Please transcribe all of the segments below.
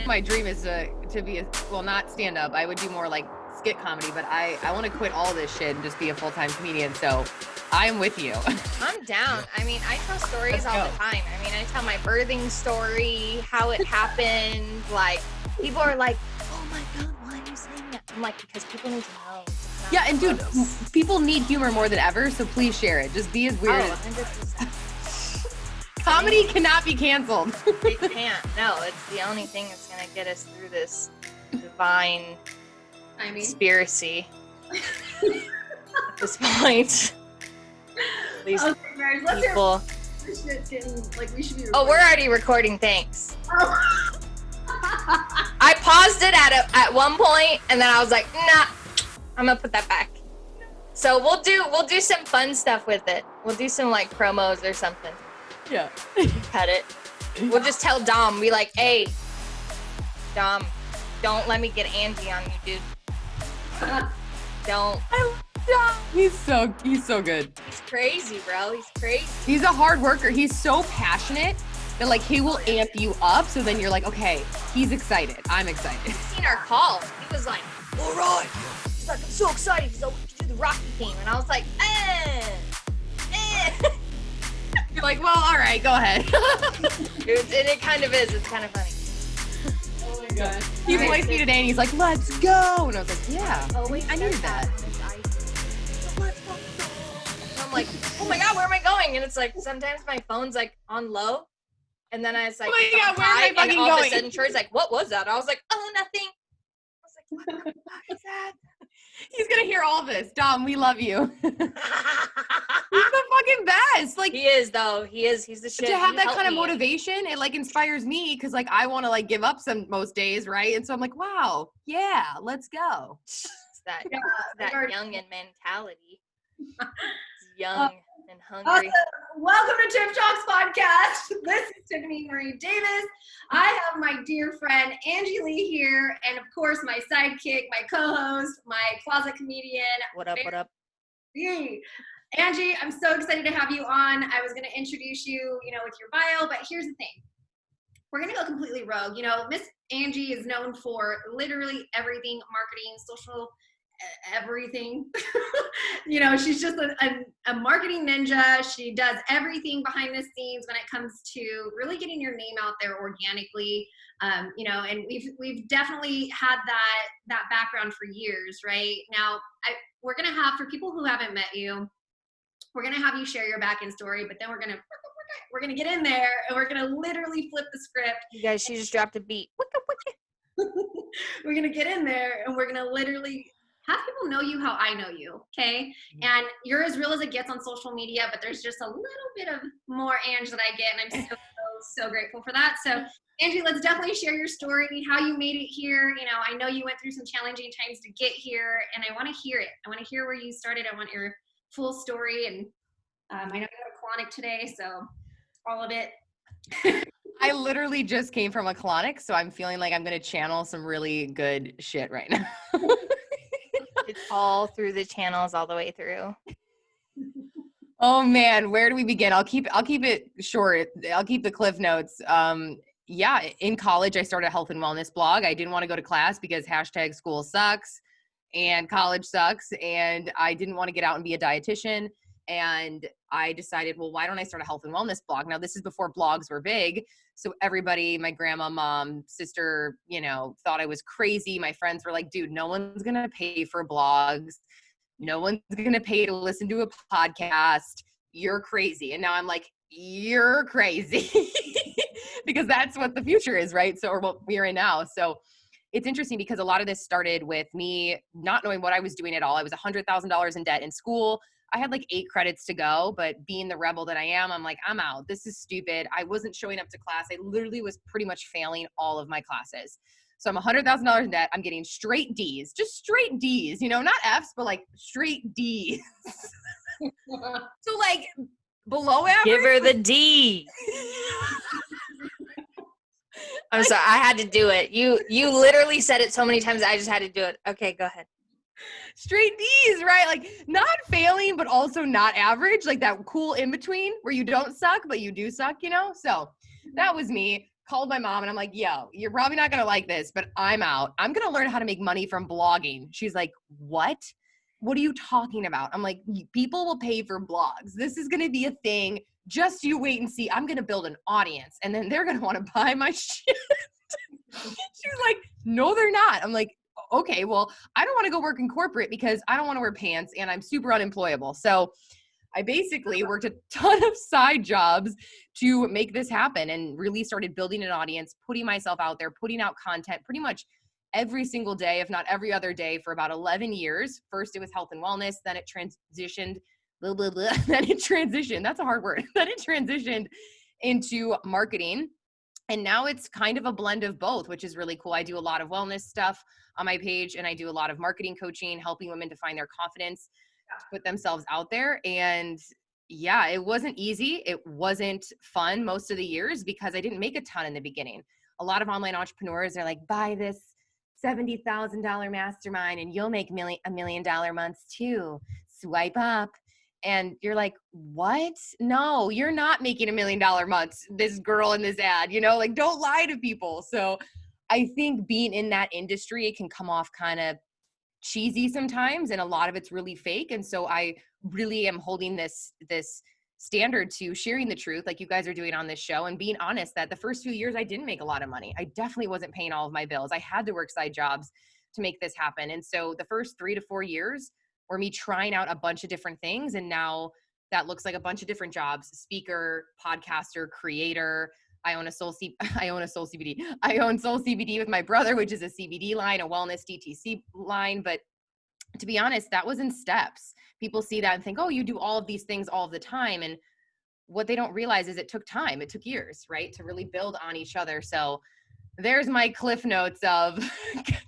My dream is to be not stand up. I would do more like skit comedy, but I want to quit all this shit and just be a full-time comedian. So I'm with you. I'm down. I mean, I tell stories all the time. I mean, I tell my birthing story, how it happened. Like, people are like, oh my God, why are you saying that? I'm like, because people need to know. Yeah, and dude, people need humor more than ever, so please share it. Just be as weird. Oh, 100%. Comedy cannot be canceled. It can't. No, it's the only thing that's going to get us through this divine conspiracy at this point. These people. We should be we're already recording. Thanks. I paused it at one point, and then I was like, nah, I'm gonna put that back. So we'll do some fun stuff with it. We'll do some like promos or something. Yeah. Cut it. We'll just tell Dom, be like, hey, Dom, don't let me get Angie on you, dude. Don't. I love Dom. He's so good. He's crazy, bro. He's crazy. He's a hard worker. He's so passionate that like he will amp you up. So then you're like, okay, he's excited. I'm excited. He's seen our call. He was like, all right. He's like, I'm so excited. He's like, we can do the Rocky theme. And I was like, You're like, well, all right, go ahead. It kind of is. It's kind of funny. Oh my God. He voiced me today and he's like, let's go. And I was like, yeah, I needed that. I'm like, oh my God, where am I going? And it's like, sometimes my phone's like on low. And then I was like, oh my God, where am I fucking all going? of a sudden, Troy's like, what was that? I was like, oh, nothing. I was like, what the fuck is that? He's going to hear all this. Dom, we love you. He's the fucking best. Like, he is, though. He is. He's the shit. To have that kind of motivation, it like inspires me because like I want to like give up most days, right? And so I'm like, wow, yeah, let's go. It's that youngin' mentality. It's young and hungry. Welcome to Tiff Talks Podcast. This is Tiffany Marie Davis. I have my dear friend Angie Lee here, and of course my sidekick, my co-host, my closet comedian. What up? What up? Angie, I'm so excited to have you on. I was going to introduce you, with your bio, but here's the thing. We're going to go completely rogue. Miss Angie is known for literally everything, marketing, social, everything. She's just a marketing ninja. She does everything behind the scenes when it comes to really getting your name out there organically. And we've definitely had that background for years, right? Now, we're going to have, for people who haven't met you, we're going to have you share your back end story, but then we're going to get in there and we're going to literally flip the script. You guys, she just dropped a beat. We're going to get in there and we're going to literally have people know you how I know you, okay? And you're as real as it gets on social media, but there's just a little bit of more Angie that I get, and I'm so grateful for that. So, Angie, let's definitely share your story, how you made it here. I know you went through some challenging times to get here, and I want to hear it. I want to hear where you started. I want your full story, and I know you have a colonic today, so all of it. I literally just came from a colonic, so I'm feeling like I'm going to channel some really good shit right now. It's all through the channels, all the way through. Oh man, where do we begin? I'll keep it short. I'll keep the cliff notes. In college, I started a health and wellness blog. I didn't want to go to class because #school sucks and college sucks. And I didn't want to get out and be a dietitian. And I decided, well, why don't I start a health and wellness blog? Now, this is before blogs were big. So everybody, my grandma, mom, sister, thought I was crazy. My friends were like, dude, no one's going to pay for blogs. No one's going to pay to listen to a podcast. You're crazy. And now I'm like, you're crazy because that's what the future is, right? So, or what we're in now. So it's interesting because a lot of this started with me not knowing what I was doing at all. I was $100,000 in debt in school. I had like 8 credits to go, but being the rebel that I am, I'm like, I'm out. This is stupid. I wasn't showing up to class. I literally was pretty much failing all of my classes. So I'm $100,000 in debt. I'm getting straight D's, just straight D's, not F's, but like straight D's. So like below average. Give her the D. I'm sorry. I had to do it. You literally said it so many times. I just had to do it. Okay, go ahead. Straight D's, right? Like not failing, but also not average, like that cool in between where you don't suck, but you do suck, So that was me. called my mom and I'm like, yo, you're probably not going to like this, but I'm out. I'm going to learn how to make money from blogging. She's like, what? What are you talking about? I'm like, people will pay for blogs. This is going to be a thing. Just you wait and see. I'm going to build an audience and then they're going to want to buy my shit. She's like, no, they're not. I'm like, okay, well, I don't want to go work in corporate because I don't want to wear pants and I'm super unemployable. So I basically worked a ton of side jobs to make this happen and really started building an audience, putting myself out there, putting out content pretty much every single day, if not every other day, for about 11 years. First, it was health and wellness. Then it transitioned, blah, blah, blah. Then it transitioned. That's a hard word. Then it transitioned into marketing. And now it's kind of a blend of both, which is really cool. I do a lot of wellness stuff on my page, and I do a lot of marketing coaching, helping women to find their confidence, to put themselves out there. And yeah, it wasn't easy. It wasn't fun most of the years because I didn't make a ton in the beginning. A lot of online entrepreneurs are like, buy this $70,000 mastermind and you'll make $1 million months too. Swipe up. And you're like, what? No, you're not making $1 million months, this girl in this ad, like don't lie to people. So I think being in that industry, it can come off kind of cheesy sometimes, and a lot of it's really fake. And so I really am holding this standard to sharing the truth like you guys are doing on this show and being honest that the first few years I didn't make a lot of money. I definitely wasn't paying all of my bills. I had to work side jobs to make this happen. And so the first 3 to 4 years were me trying out a bunch of different things. And now that looks like a bunch of different jobs: speaker, podcaster, creator. I own Soul CBD. I own Soul CBD with my brother, which is a CBD line, a wellness DTC line. But to be honest, that was in steps. People see that and think, oh, you do all of these things all of the time. And what they don't realize is it took time. It took years, right, to really build on each other. So there's my cliff notes of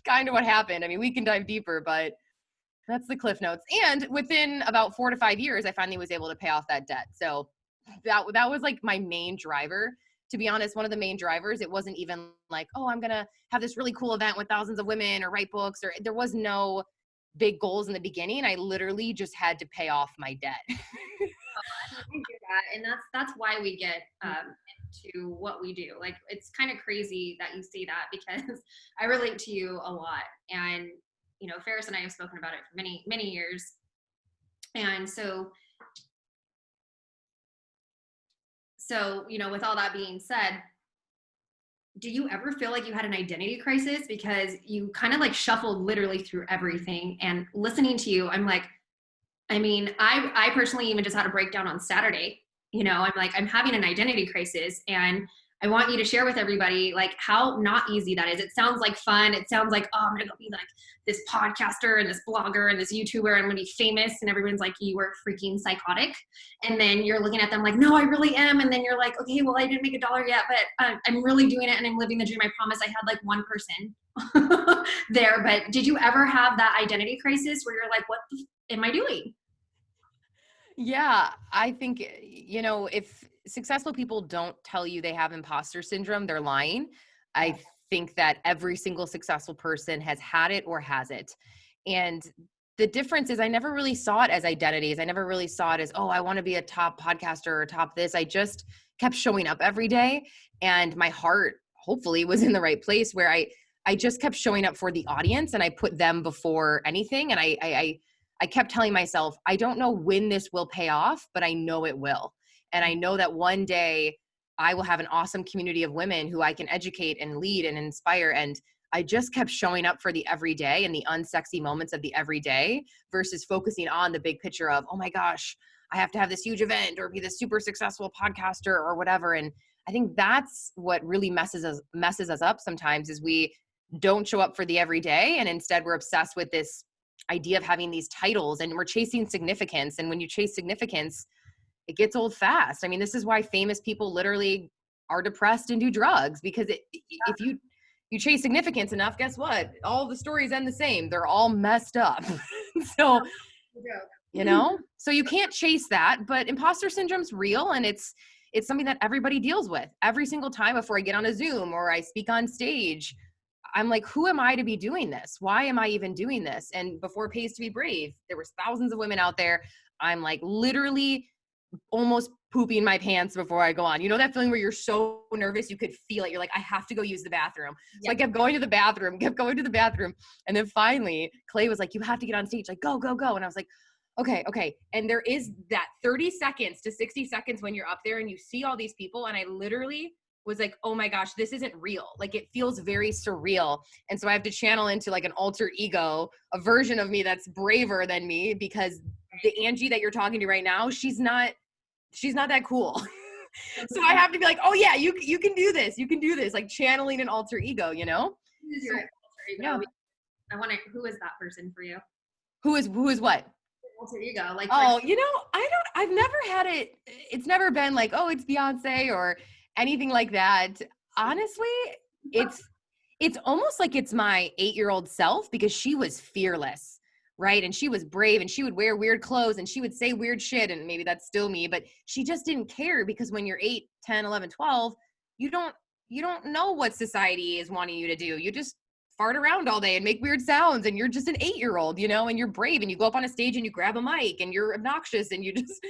kind of what happened. I mean, we can dive deeper, but that's the cliff notes. And within about 4 to 5 years, I finally was able to pay off that debt. So that was like my main driver. To be honest, one of the main drivers, it wasn't even like, oh, I'm going to have this really cool event with thousands of women or write books, or there was no big goals in the beginning. I literally just had to pay off my debt. I get that. And that's why we get into what we do. Like, it's kind of crazy that you say that because I relate to you a lot. And, Ferris and I have spoken about it for many, many years. And so, with all that being said, do you ever feel like you had an identity crisis because you kind of like shuffled literally through everything? And listening to you, I'm like, I personally even just had a breakdown on Saturday. I'm like, I'm having an identity crisis, and I want you to share with everybody like how not easy that is. It sounds like fun. It sounds like, oh, I'm going to go be like this podcaster and this blogger and this YouTuber, and I'm going to be famous. And everyone's like, you were freaking psychotic. And then you're looking at them like, no, I really am. And then you're like, okay, well, I didn't make $1 yet, but I'm really doing it and I'm living the dream. I promise. I had like one person there, but did you ever have that identity crisis where you're like, what am I doing? Yeah, I think, if successful people don't tell you they have imposter syndrome, they're lying. I think that every single successful person has had it or has it. And the difference is I never really saw it as identities. I never really saw it as, oh, I want to be a top podcaster or top this. I just kept showing up every day. And my heart hopefully was in the right place where I just kept showing up for the audience, and I put them before anything. And I kept telling myself, I don't know when this will pay off, but I know it will. And I know that one day I will have an awesome community of women who I can educate and lead and inspire. And I just kept showing up for the everyday and the unsexy moments of the everyday versus focusing on the big picture of, oh my gosh, I have to have this huge event or be this super successful podcaster or whatever. And I think that's what really messes us up sometimes, is we don't show up for the everyday. And instead we're obsessed with this idea of having these titles, and we're chasing significance. And when you chase significance, it gets old fast. I mean, this is why famous people literally are depressed and do drugs, because if you chase significance enough, guess what? All the stories end the same. They're all messed up. So, so you can't chase that, but imposter syndrome's real, and it's something that everybody deals with every single time. Before I get on a Zoom or I speak on stage, I'm like, who am I to be doing this? Why am I even doing this? And before Pays to Be Brave, there was thousands of women out there. I'm like literally almost pooping my pants before I go on. You know that feeling where you're so nervous, you could feel it. You're like, I have to go use the bathroom. So I kept going to the bathroom. And then finally Clay was like, you have to get on stage, like go, go, go. And I was like, okay. And there is that 30 seconds to 60 seconds when you're up there and you see all these people. And I literally was like, oh my gosh, this isn't real. Like it feels very surreal. And so I have to channel into like an alter ego, a version of me that's braver than me, because the Angie that you're talking to right now, she's not that cool. So I have to be like, oh yeah, you can do this. You can do this. Like channeling an alter ego, you know? Who's your alter ego? Yeah. I want to, who is that person for you? Who is what? Alter ego. Like, oh, you know, I've never had it. It's never been like, oh, it's Beyonce or anything like that. Honestly, it's almost like it's my 8-year-old self, because she was fearless, right? And she was brave, and she would wear weird clothes, and she would say weird shit, and maybe that's still me, but she just didn't care, because when you're 8, 10, 11, 12, you don't know what society is wanting you to do. You just fart around all day and make weird sounds, and you're just an 8-year-old, you know, and you're brave, and you go up on a stage and you grab a mic and you're obnoxious and you just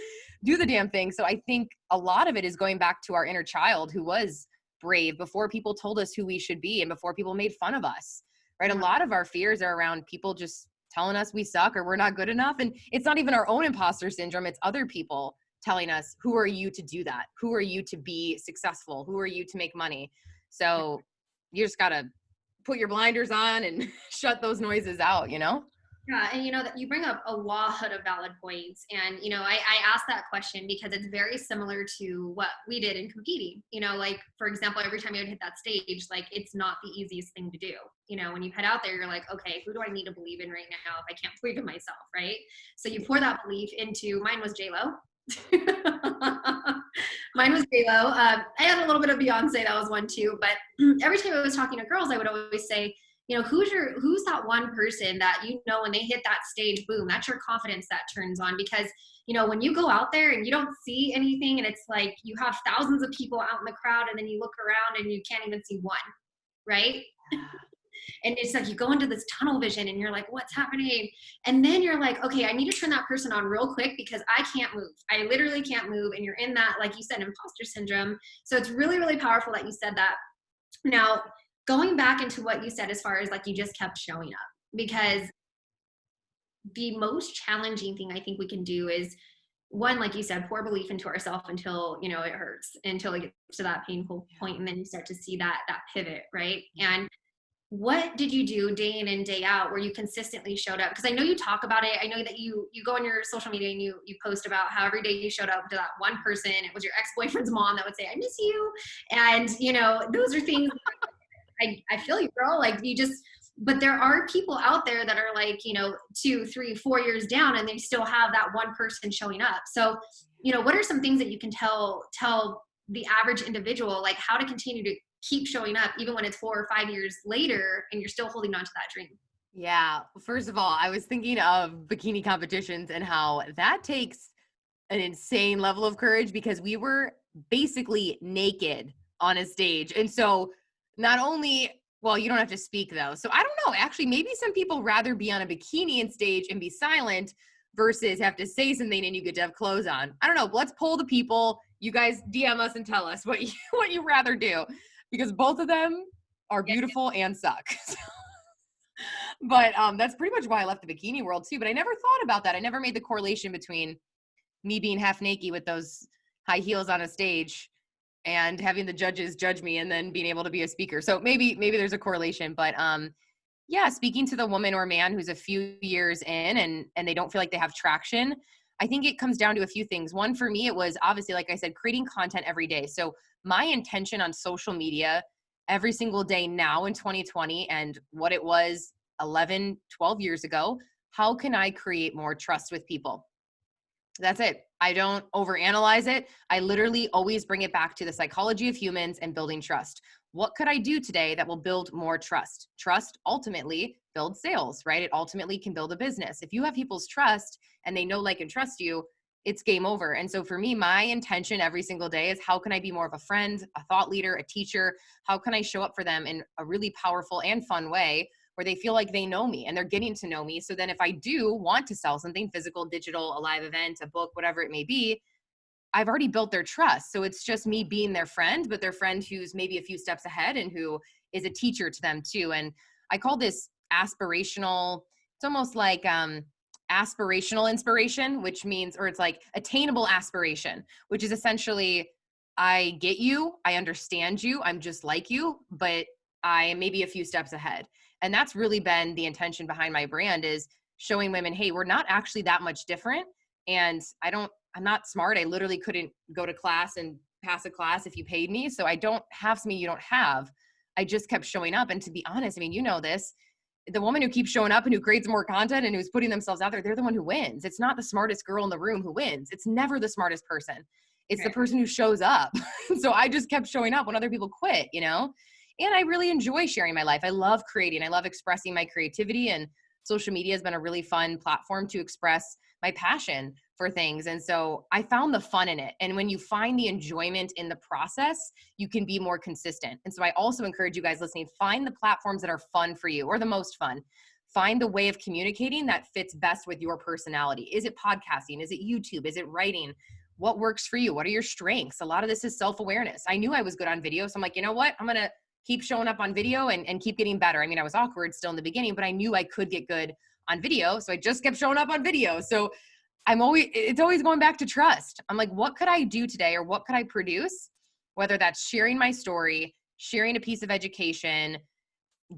do the damn thing. So I think a lot of it is going back to our inner child who was brave before people told us who we should be and before people made fun of us, right? A lot of our fears are around people just telling us we suck or we're not good enough. And it's not even our own imposter syndrome. It's other people telling us, who are you to do that? Who are you to be successful? Who are you to make money? So you just got to put your blinders on and shut those noises out, you know? Yeah, and you know that you bring up a lot of valid points. And you know, I asked that question because it's very similar to what we did in competing. You know, like for example, every time you would hit that stage, like it's not the easiest thing to do. You know, when you head out there, you're like, okay, who do I need to believe in right now if I can't believe in myself, right? So you pour that belief into, mine was J-Lo. Mine was J-Lo. I had a little bit of Beyonce, that was one too. But every time I was talking to girls, I would always say, you know, who's that one person that, you know, when they hit that stage, boom, that's your confidence that turns on. Because, you know, when you go out there and you don't see anything, and it's like you have thousands of people out in the crowd, and then you look around and you can't even see one, right? And it's like you go into this tunnel vision and you're like, what's happening? And then you're like, okay, I need to turn that person on real quick because I can't move. I literally can't move. And you're in that, like you said, imposter syndrome. So it's really, really powerful that you said that. Now, going back into what you said as far as like you just kept showing up, because the most challenging thing I think we can do is, one, like you said, pour belief into ourselves until, you know, it hurts, until it gets to that painful point, and then you start to see that pivot, right? And what did you do day in and day out where you consistently showed up? Because I know you talk about it. I know that you go on your social media and you post about how every day you showed up to that one person. It was your ex-boyfriend's mom that would say, I miss you. And, you know, those are things I feel you, girl. Like you just, but there are people out there that are like, you know, 2, 3, 4 years down, and they still have that one person showing up. So, you know, what are some things that you can tell the average individual, like how to continue to keep showing up even when it's 4 or 5 years later and you're still holding on to that dream? Yeah. First of all, I was thinking of bikini competitions and how that takes an insane level of courage, because we were basically naked on a stage. And so not only, well, you don't have to speak though. So I don't know, actually, maybe some people rather be on a bikini in stage and be silent versus have to say something and you get to have clothes on. I don't know. Let's poll the people. You guys DM us and tell us what you rather do, because both of them are beautiful and suck. But that's pretty much why I left the bikini world too. But I never thought about that. I never made the correlation between me being half naked with those high heels on a stage and having the judges judge me and then being able to be a speaker. So maybe there's a correlation, but yeah, speaking to the woman or man who's a few years in and they don't feel like they have traction, I think it comes down to a few things. One, for me, it was obviously, like I said, creating content every day. So my intention on social media every single day now in 2020 and what it was 11, 12 years ago, how can I create more trust with people? That's it. I don't overanalyze it. I literally always bring it back to the psychology of humans and building trust. What could I do today that will build more trust? Trust ultimately builds sales, right? It ultimately can build a business. If you have people's trust and they know, like, and trust you, it's game over. And so for me, my intention every single day is how can I be more of a friend, a thought leader, a teacher? How can I show up for them in a really powerful and fun way where they feel like they know me and they're getting to know me? So then if I do want to sell something physical, digital, a live event, a book, whatever it may be, I've already built their trust. So it's just me being their friend, but their friend who's maybe a few steps ahead and who is a teacher to them too. And I call this aspirational. It's almost like aspirational inspiration, which means, or it's like attainable aspiration, which is essentially, I get you, I understand you, I'm just like you, but I am maybe a few steps ahead. And that's really been the intention behind my brand, is showing women, hey, we're not actually that much different. And I'm not smart. I literally couldn't go to class and pass a class if you paid me. So I don't have something you don't have. I just kept showing up. And to be honest, I mean, you know this, the woman who keeps showing up and who creates more content and who's putting themselves out there, they're the one who wins. It's not the smartest girl in the room who wins. It's never the smartest person. It's the person who shows up. So I just kept showing up when other people quit, you know? And I really enjoy sharing my life. I love creating. I love expressing my creativity, and social media has been a really fun platform to express my passion for things. And so I found the fun in it. And when you find the enjoyment in the process, you can be more consistent. And so I also encourage you guys listening, find the platforms that are fun for you, or the most fun. Find the way of communicating that fits best with your personality. Is it podcasting? Is it YouTube? Is it writing? What works for you? What are your strengths? A lot of this is self-awareness. I knew I was good on video. So I'm like, you know what? I'm going to keep showing up on video and keep getting better. I mean, I was awkward still in the beginning, but I knew I could get good on video. So I just kept showing up on video. So it's always going back to trust. I'm like, what could I do today, or what could I produce? Whether that's sharing my story, sharing a piece of education,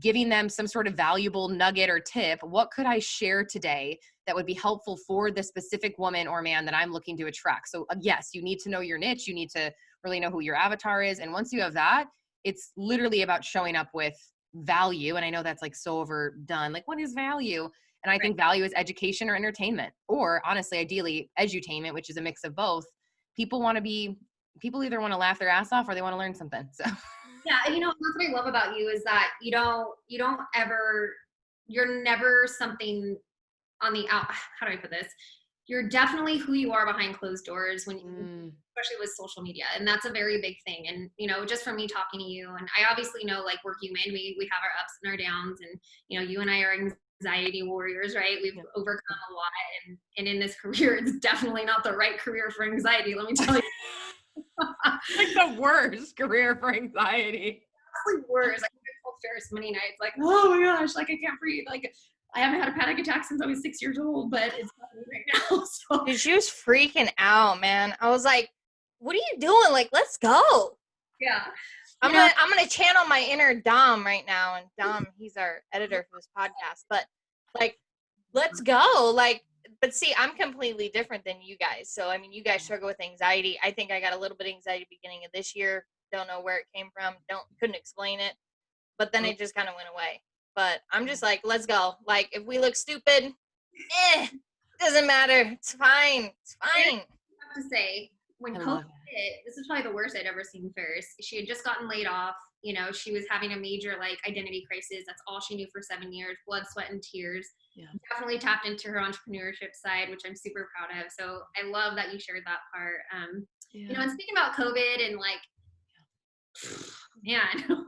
giving them some sort of valuable nugget or tip. What could I share today that would be helpful for the specific woman or man that I'm looking to attract? So yes, you need to know your niche. You need to really know who your avatar is. And once you have that, it's literally about showing up with value. And I know that's like so overdone. Like, what is value? And I think value is education or entertainment, or honestly, ideally edutainment, which is a mix of both. People either want to laugh their ass off or they want to learn something. So yeah, you know, that's what I love about you, is that you're never something on the out. How do I put this? You're definitely who you are behind closed doors especially with social media. And that's a very big thing. And, you know, just from me talking to you, and I obviously know, like, we're human, we have our ups and our downs, and, you know, you and I are anxiety warriors, right? We've overcome a lot, and in this career, it's definitely not the right career for anxiety. Let me tell you. Like the worst career for anxiety. Absolutely worse. I told Ferris many nights, like, oh my gosh, like, I can't breathe. Like, I haven't had a panic attack since I was 6 years old, but it's happening right now. So. Dude, she was freaking out, man. I was like, what are you doing? Like, let's go. Yeah. I'm gonna channel my inner Dom right now, and Dom, he's our editor for this podcast. But like, let's go. Like, but see, I'm completely different than you guys. So I mean, you guys struggle with anxiety. I think I got a little bit of anxiety beginning of this year. Don't know where it came from. Couldn't explain it. But then it just kind of went away. But I'm just like, let's go. Like, if we look stupid, doesn't matter. It's fine. It's fine. I have to say, when COVID hit, this is probably the worst I'd ever seen Ferris. She had just gotten laid off. You know, she was having a major, like, identity crisis. That's all she knew for 7 years. Blood, sweat, and tears. Yeah. Definitely tapped into her entrepreneurship side, which I'm super proud of. So I love that you shared that part. You know, and speaking about COVID and, like, man,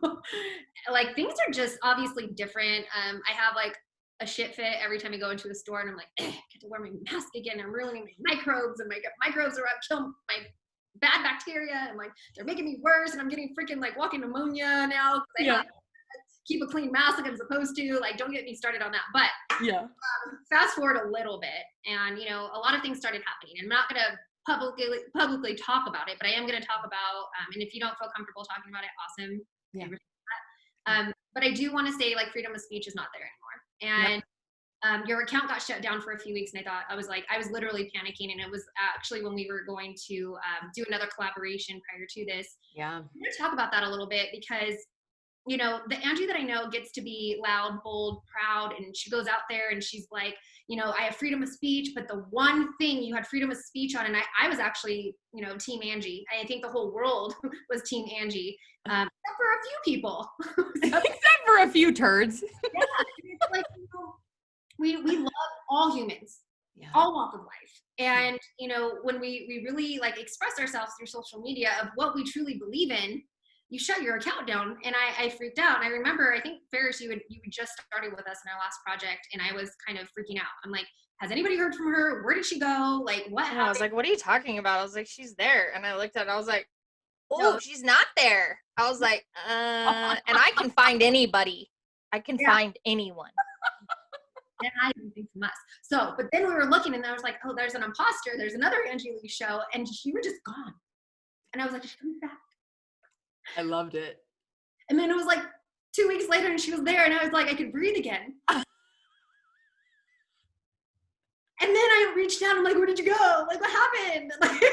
like, things are just obviously different. I have, like, a shit fit every time I go into a store, and I'm like, I get to wear my mask again. I'm ruining my microbes, and my microbes are out killing my bad bacteria, and, like, they're making me worse, and I'm getting freaking, like, walking pneumonia now. I have to keep a clean mask like I'm supposed to. Like, don't get me started on that. But fast forward a little bit, and, you know, a lot of things started happening. And I'm not gonna publicly talk about it, but I am going to talk about, and if you don't feel comfortable talking about it, awesome. But I do want to say, like, freedom of speech is not there anymore. And your account got shut down for a few weeks, and I was literally panicking. And it was actually when we were going to do another collaboration prior to this. Yeah. I'm going to talk about that a little bit, because, you know, the Angie that I know gets to be loud, bold, proud, and she goes out there and she's like, you know, I have freedom of speech, but the one thing you had freedom of speech on, and I was actually, you know, Team Angie. I think the whole world was Team Angie, except for a few people. Except for a few turds. Yeah, it's like, you know, we love all humans, all walk of life. And, you know, when we really, like, express ourselves through social media of what we truly believe in, you shut your account down. And I freaked out. And I remember, I think Ferris, you had just started with us in our last project, and I was kind of freaking out. I'm like, has anybody heard from her? Where did she go? Like, what happened? I was like, what are you talking about? I was like, she's there. And I looked at it, I was like, oh, No. she's not there. I was like, and I can find anybody. I can find anyone. And I didn't think from us. So, but then we were looking, and I was like, oh, there's an imposter. There's another Angie Lee show, and she was just gone. And I was like, she comes back. I loved it. And then it was like 2 weeks later, and she was there, and I was like, I could breathe again. And then I reached out. I'm like, where did you go? Like, what happened? Like,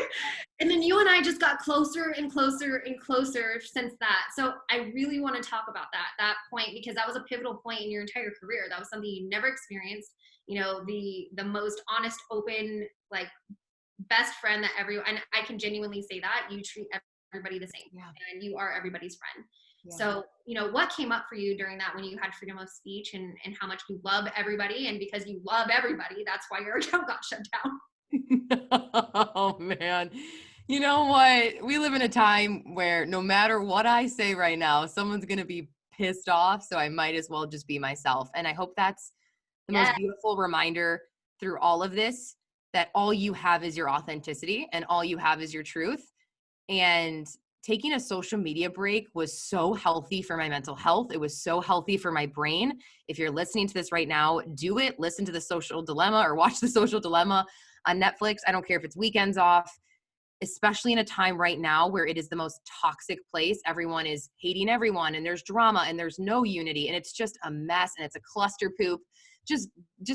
and then you and I just got closer and closer and closer since that. So I really want to talk about that point, because that was a pivotal point in your entire career. That was something you never experienced. You know, the most honest, open, like, best friend that and I can genuinely say that you treat everybody the same, and you are everybody's friend. So, you know, what came up for you during that when you had freedom of speech, and how much you love everybody, and because you love everybody, that's why your account got shut down. Oh man. You know what? We live in a time where no matter what I say right now, someone's going to be pissed off. So I might as well just be myself. And I hope that's the most beautiful reminder through all of this, that all you have is your authenticity, and all you have is your truth. And taking a social media break was so healthy for my mental health. It was so healthy for my brain. If you're listening to this right now, do it. Listen to The Social Dilemma, or watch The Social Dilemma on Netflix. I don't care if it's weekends off, especially in a time right now where it is the most toxic place. Everyone is hating everyone, and there's drama, and there's no unity, and it's just a mess, and it's a cluster poop. Just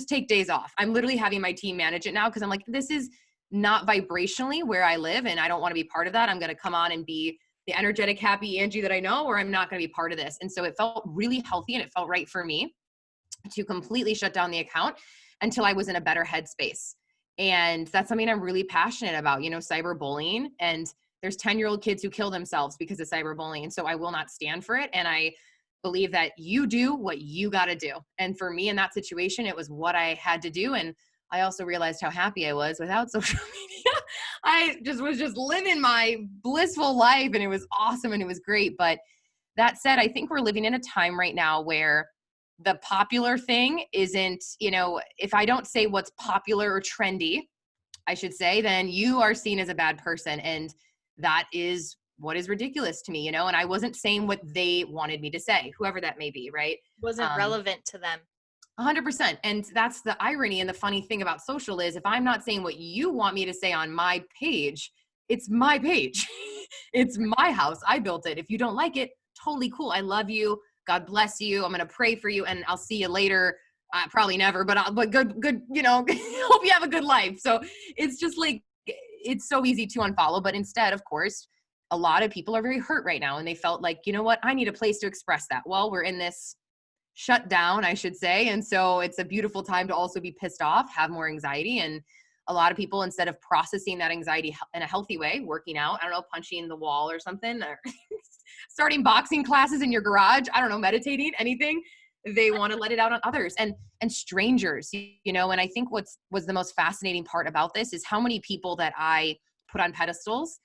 take days off. I'm literally having my team manage it now, because I'm like, this is not vibrationally where I live, and I don't want to be part of that. I'm going to come on and be the energetic, happy Angie that I know, or I'm not going to be part of this. And so it felt really healthy, and it felt right for me to completely shut down the account until I was in a better headspace. And that's something I'm really passionate about, you know, cyberbullying. And there's 10-year-old kids who kill themselves because of cyberbullying. And so I will not stand for it. And I believe that you do what you got to do. And for me in that situation, it was what I had to do. And I also realized how happy I was without social media. I was living my blissful life, and it was awesome, and it was great. But that said, I think we're living in a time right now where the popular thing isn't, you know, if I don't say what's popular or trendy, I should say, then you are seen as a bad person. And that is what is ridiculous to me, you know, and I wasn't saying what they wanted me to say, whoever that may be, right? Wasn't relevant to them. 100%. And that's the irony. And the funny thing about social is, if I'm not saying what you want me to say on my page, it's my page. It's my house. I built it. If you don't like it, totally cool. I love you. God bless you. I'm going to pray for you, and I'll see you later. Probably never, but good, you know, hope you have a good life. So it's just like, it's so easy to unfollow. But instead, of course, a lot of people are very hurt right now, and they felt like, you know what, I need a place to express that. Well, we're in this shut down, I should say. And so it's a beautiful time to also be pissed off, have more anxiety. And a lot of people, instead of processing that anxiety in a healthy way, working out, I don't know, punching the wall or something, or starting boxing classes in your garage, I don't know, meditating, anything, they want to let it out on others and strangers, you know. And I think was the most fascinating part about this is how many people that I put on pedestals,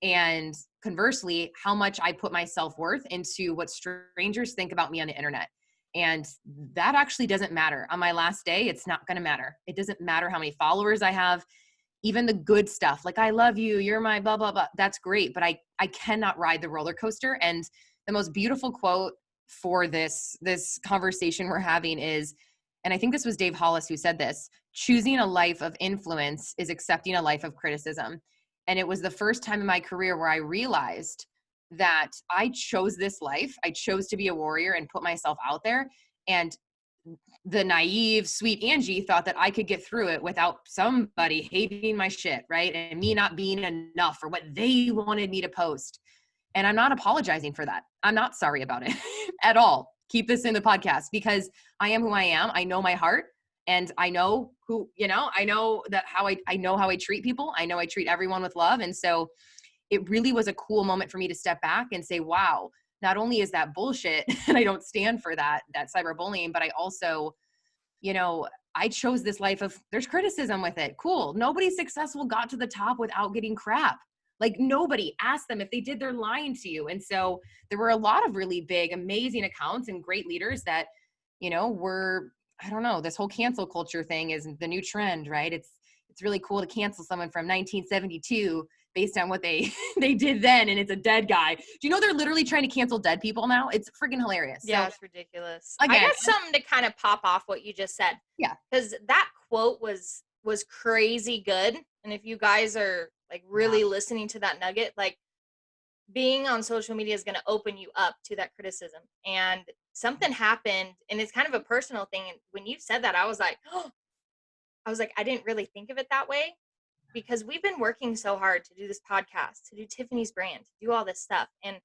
and conversely, how much I put my self-worth into what strangers think about me on the internet. And that actually doesn't matter. On my last day, it's not going to matter. It doesn't matter how many followers I have, even the good stuff. Like, I love you, you're my blah, blah, blah. That's great. But I cannot ride the roller coaster. And the most beautiful quote for this conversation we're having is, and I think this was Dave Hollis who said this, choosing a life of influence is accepting a life of criticism. And it was the first time in my career where I realized that I chose this life. I chose to be a warrior and put myself out there. And the naive, sweet Angie thought that I could get through it without somebody hating my shit, right? And me not being enough for what they wanted me to post. And I'm not apologizing for that. I'm not sorry about it at all. Keep this in the podcast, because I am who I am. I know my heart, and I know who, you know, I know that I know how I treat people. I know I treat everyone with love. And so it really was a cool moment for me to step back and say, wow, not only is that bullshit and I don't stand for that cyberbullying, but I also, you know, I chose this life of, there's criticism with it. Cool. Nobody successful got to the top without getting crap. Like nobody asked them if they did, they're lying to you. And so there were a lot of really big, amazing accounts and great leaders that, you know, were, I don't know, this whole cancel culture thing is the new trend, right? It's really cool to cancel someone from 1972 based on what they they did then, and it's a dead guy. Do you know they're literally trying to cancel dead people now? It's freaking hilarious. Yeah, So, it's ridiculous. again, I got something to kind of pop off what you just said. Yeah. Because that quote was crazy good. And if you guys are like really listening to that nugget, like being on social media is going to open you up to that criticism. And something happened, and it's kind of a personal thing. And when you said that, I was like, oh, I didn't really think of it that way, because we've been working so hard to do this podcast, to do Tiffany's brand, to do all this stuff. And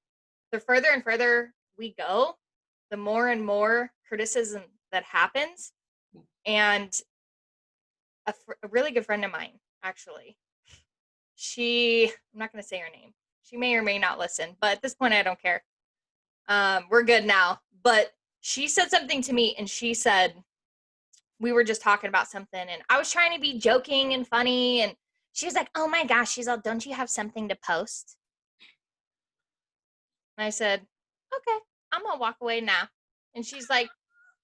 the further and further we go, the more and more criticism that happens. And a really good friend of mine, actually, I'm not going to say her name. She may or may not listen, but at this point, I don't care. We're good now. But she said something to me, and she said, we were just talking about something, and I was trying to be joking and funny, and she was like, oh my gosh, she's all, don't you have something to post? And I said, okay, I'm going to walk away now. And she's like,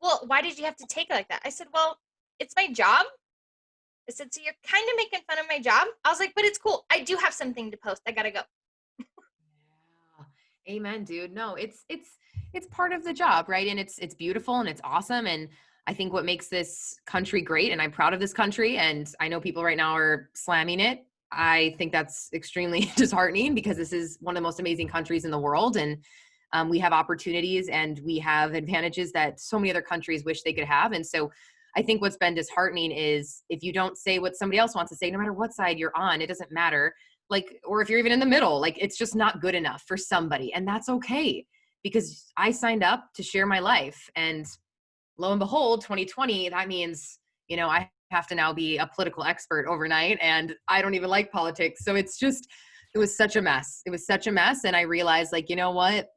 well, why did you have to take it like that? I said, well, it's my job. I said, so you're kind of making fun of my job? I was like, but it's cool. I do have something to post. I got to go. Yeah. Amen, dude. No, it's part of the job, right? And it's beautiful and it's awesome. And I think what makes this country great, and I'm proud of this country, and I know people right now are slamming it. I think that's extremely disheartening, because this is one of the most amazing countries in the world. And we have opportunities and we have advantages that so many other countries wish they could have. And so I think what's been disheartening is if you don't say what somebody else wants to say, no matter what side you're on, it doesn't matter. Like, or if you're even in the middle, like it's just not good enough for somebody. And that's okay, because I signed up to share my life. And lo and behold, 2020, that means, you know, I have to now be a political expert overnight, and I don't even like politics. So it was such a mess. It was such a mess. And I realized, like, you know what?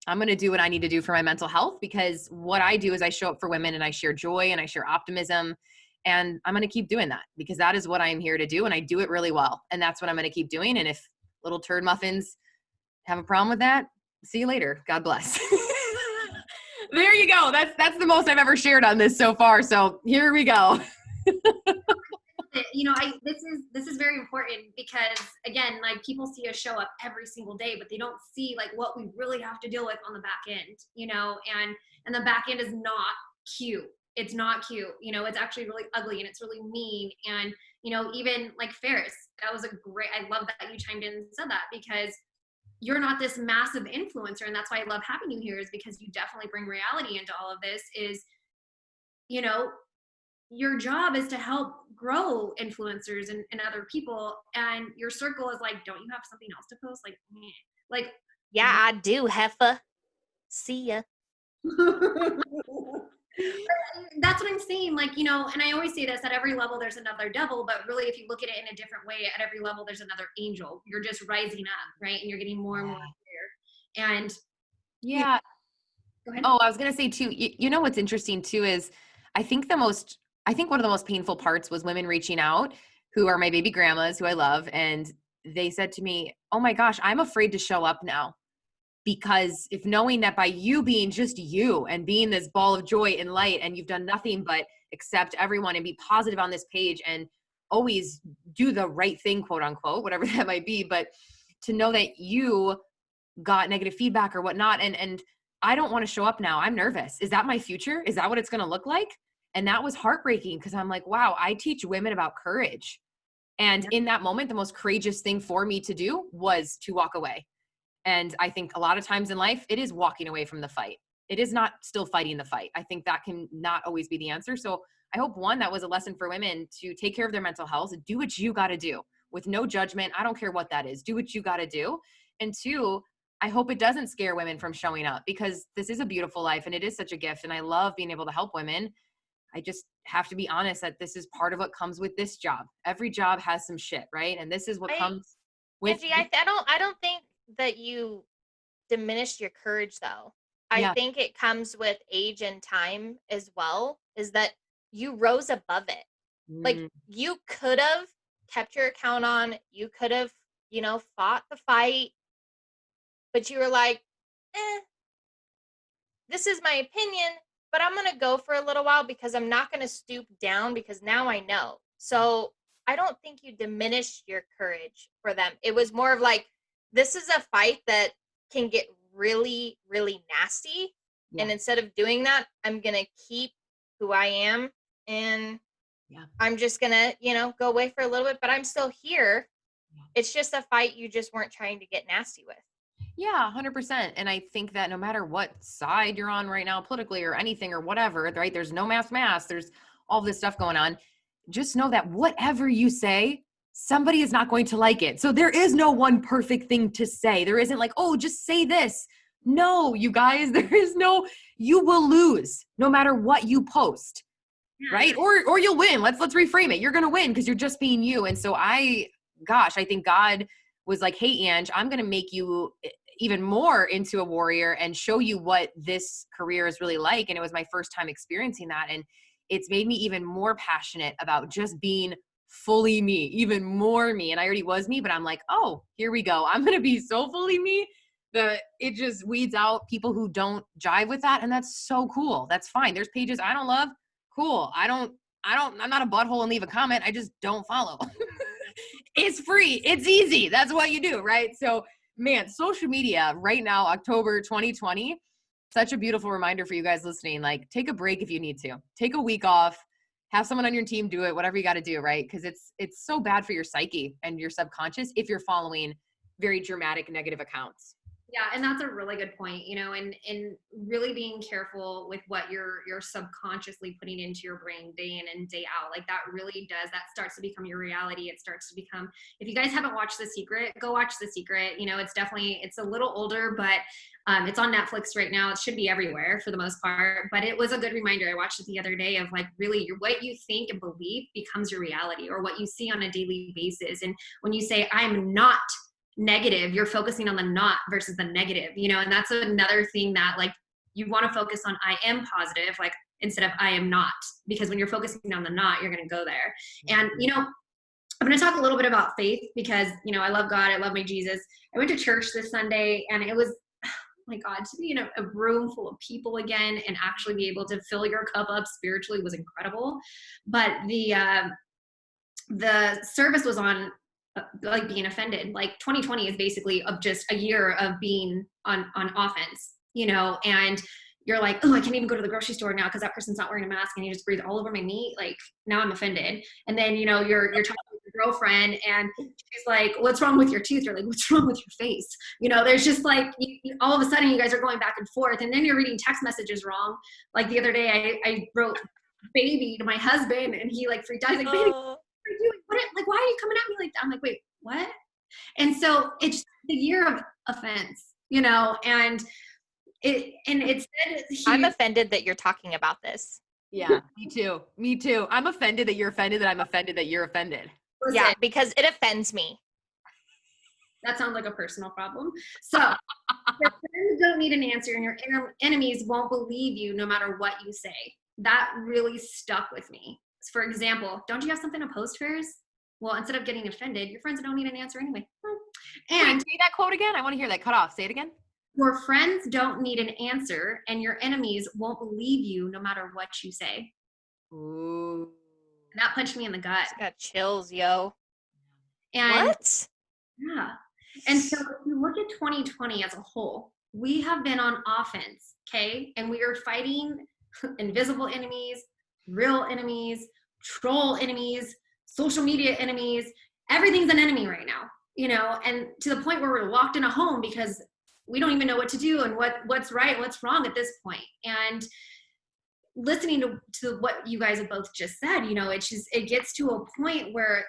I'm going to do what I need to do for my mental health, because what I do is I show up for women and I share joy and I share optimism. And I'm going to keep doing that, because that is what I am here to do. And I do it really well. And that's what I'm going to keep doing. And if little turd muffins have a problem with that, see you later. God bless. There you go. That's the most I've ever shared on this so far. So here we go. You know, this is very important, because again, like, people see us show up every single day, but they don't see like what we really have to deal with on the back end, you know, and the back end is not cute. It's not cute. You know, it's actually really ugly and it's really mean. And, you know, even like Ferris, I love that you chimed in and said that, because you're not this massive influencer. And that's why I love having you here, is because you definitely bring reality into all of this. Is, you know, your job is to help grow influencers and other people, and your circle is like, don't you have something else to post? Like, meh. Like, yeah, I do, heifer. See ya. That's what I'm saying. Like, you know, and I always say this, at every level there's another devil, but really, if you look at it in a different way, at every level there's another angel. You're just rising up, right? And you're getting more and more clear. And Yeah. Go ahead. Oh, I was going to say too, you know, what's interesting too, is I think one of the most painful parts was women reaching out who are my baby grandmas, who I love. And they said to me, oh my gosh, I'm afraid to show up now, because if knowing that by you being just you and being this ball of joy and light, and you've done nothing but accept everyone and be positive on this page and always do the right thing, quote unquote, whatever that might be. But to know that you got negative feedback or whatnot, and I don't want to show up now. I'm nervous. Is that my future? Is that what it's going to look like? And that was heartbreaking, because I'm like, wow, I teach women about courage. And in that moment, the most courageous thing for me to do was to walk away. And I think a lot of times in life, it is walking away from the fight. It is not still fighting the fight. I think that can not always be the answer. So I hope, one, that was a lesson for women to take care of their mental health, do what you got to do with no judgment. I don't care what that is. Do what you got to do. And two, I hope it doesn't scare women from showing up, because this is a beautiful life and it is such a gift. And I love being able to help women. I just have to be honest that this is part of what comes with this job. Every job has some shit, right? And this is what comes with. Angie, I don't think that you diminished your courage, though. I think it comes with age and time as well, is that you rose above it. Like, you could have kept your account on, you could have fought the fight, but you were like, this is my opinion, but I'm going to go for a little while because I'm not going to stoop down because now I know. So I don't think you diminished your courage for them. It was more of like, this is a fight that can get really, really nasty. Yeah. And instead of doing that, I'm going to keep who I am. And I'm just going to, go away for a little bit, but I'm still here. Yeah. It's just a fight you just weren't trying to get nasty with. Yeah, 100%. And I think that no matter what side you're on right now, politically or anything or whatever, right? There's no mass, there's all this stuff going on. Just know that whatever you say, somebody is not going to like it. So there is no one perfect thing to say. There isn't like, oh, just say this. No, you guys, you will lose no matter what you post, right? Or you'll win. Let's reframe it. You're going to win because you're just being you. And so I think God was like, hey, Ange, I'm going to make you even more into a warrior and show you what this career is really like. And it was my first time experiencing that. And it's made me even more passionate about just being fully me, even more me. And I already was me, but I'm like, oh, here we go. I'm going to be so fully me that it just weeds out people who don't jive with that. And that's so cool. That's fine. There's pages I don't love. Cool. I'm not a butthole and leave a comment. I just don't follow. It's free. It's easy. That's what you do. Right. So man, social media right now, October 2020, such a beautiful reminder for you guys listening. Like, take a break if you need to. Take a week off. Have someone on your team do it, whatever you got to do, right? Because it's so bad for your psyche and your subconscious if you're following very dramatic negative accounts. Yeah, and that's a really good point, and really being careful with what you're subconsciously putting into your brain day in and day out. Like that really does, that starts to become your reality. It starts to become, if you guys haven't watched The Secret, go watch The Secret. It's a little older, but it's on Netflix right now. It should be everywhere for the most part, but it was a good reminder. I watched it the other day of like, really what you think and believe becomes your reality, or what you see on a daily basis. And when you say, I'm not negative, you're focusing on the not versus the negative, and that's another thing that like you want to focus on. I am positive, like instead of I am not, because when you're focusing on the not, you're going to go there. And I'm going to talk a little bit about faith because I love God, I love my Jesus. I went to church this Sunday and it was, oh my God, to be in a room full of people again and actually be able to fill your cup up spiritually was incredible. But the service was on like being offended. Like 2020 is basically of just a year of being on offense, and you're like, oh, I can't even go to the grocery store now because that person's not wearing a mask and you just breathe all over my meat. Like now I'm offended. And then, you're talking with your girlfriend and she's like, what's wrong with your tooth? You're like, what's wrong with your face? There's just like, all of a sudden you guys are going back and forth, and then you're reading text messages wrong. Like the other day I wrote baby to my husband and he like freaked out. He's like, baby, why are you coming at me like that? I'm like, wait, what? And so it's the year of offense, and it said I'm offended that you're talking about this. Yeah, me too. I'm offended that you're offended, that I'm offended that you're offended. Listen, yeah, because it offends me. That sounds like a personal problem. So your friends don't need an answer and your enemies won't believe you no matter what you say. That really stuck with me. For example, don't you have something to post, Ferris? Well, instead of getting offended, your friends don't need an answer anyway. And wait, say that quote again. I want to hear that. Cut off. Say it again. Your friends don't need an answer, and your enemies won't believe you no matter what you say. Ooh. And that punched me in the gut. Just got chills, yo. And what? Yeah. And so if you look at 2020 as a whole, we have been on offense, okay? And we are fighting invisible enemies, real enemies, troll enemies, social media enemies. Everything's an enemy right now, and to the point where we're locked in a home because we don't even know what to do and what's right and what's wrong at this point. And listening to what you guys have both just said, it gets to a point where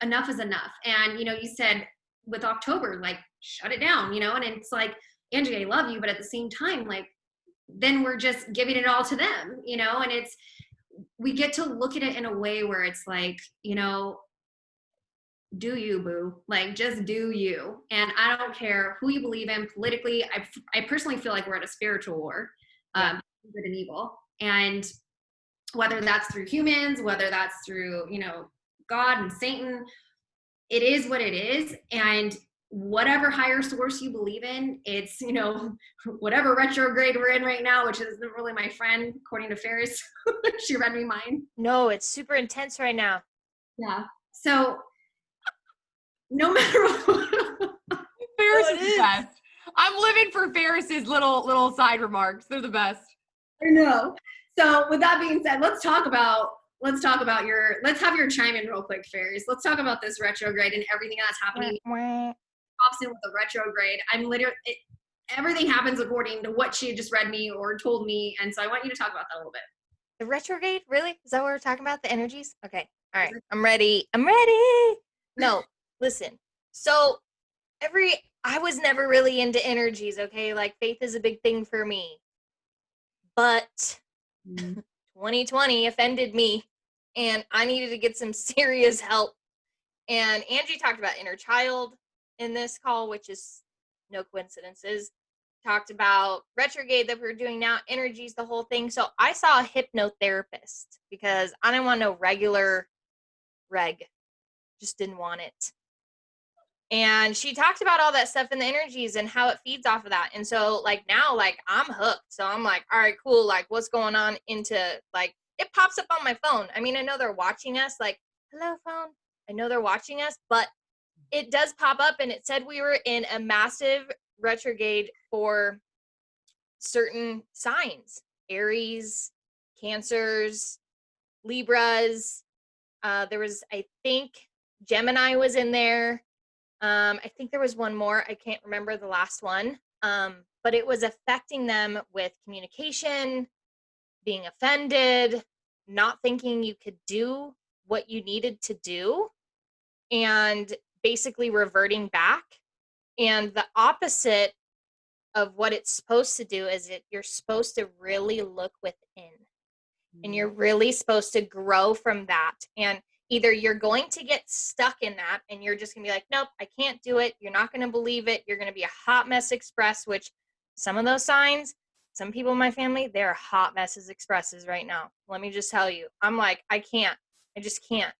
enough is enough. And, you said with October, like, shut it down, and it's like, Angie, I love you. But at the same time, like, then we're just giving it all to them, and we get to look at it in a way where it's like, do you, boo, like just do you. And I don't care who you believe in politically. I personally feel like we're at a spiritual war, good and evil. And whether that's through humans, whether that's through, God and Satan, it is what it is. And whatever higher source you believe in, it's, you know, whatever retrograde we're in right now, which isn't really my friend, according to Ferris. She read me mine. No, it's super intense right now. Yeah. So no matter what. Ferris is the best. I'm living for Ferris's little side remarks. They're the best. I know. So with that being said, let's have your chime in real quick, Ferris. Let's talk about this retrograde and everything that's happening. Pops in with the retrograde. Everything happens according to what she had just read me or told me. And so I want you to talk about that a little bit. The retrograde? Really? Is that what we're talking about? The energies? Okay. All right. I'm ready. No, listen. So I was never really into energies, okay? Like faith is a big thing for me. But 2020 offended me and I needed to get some serious help. And Angie talked about inner child in this call, which is no coincidences. Talked about retrograde that we're doing now, energies, the whole thing. So I saw a hypnotherapist because I didn't want no regular reg. Just didn't want it. And she talked about all that stuff in the energies and how it feeds off of that. And so like now, like I'm hooked. So I'm like, all right, cool. Like what's going on into like, it pops up on my phone. I mean, I know they're watching us like, hello phone. I know they're watching us, but it does pop up and it said we were in a massive retrograde for certain signs, Aries, Cancers, Libras. There was, I think Gemini was in there. I think there was one more. I can't remember the last one. But it was affecting them with communication, being offended, not thinking you could do what you needed to do, and basically reverting back. And the opposite of what it's supposed to do is you're supposed to really look within. And you're really supposed to grow from that. And either you're going to get stuck in that and you're just going to be like, nope, I can't do it. You're not going to believe it. You're going to be a hot mess express, which some of those signs, some people in my family, they're hot messes expresses right now. Let me just tell you, I'm like, I just can't.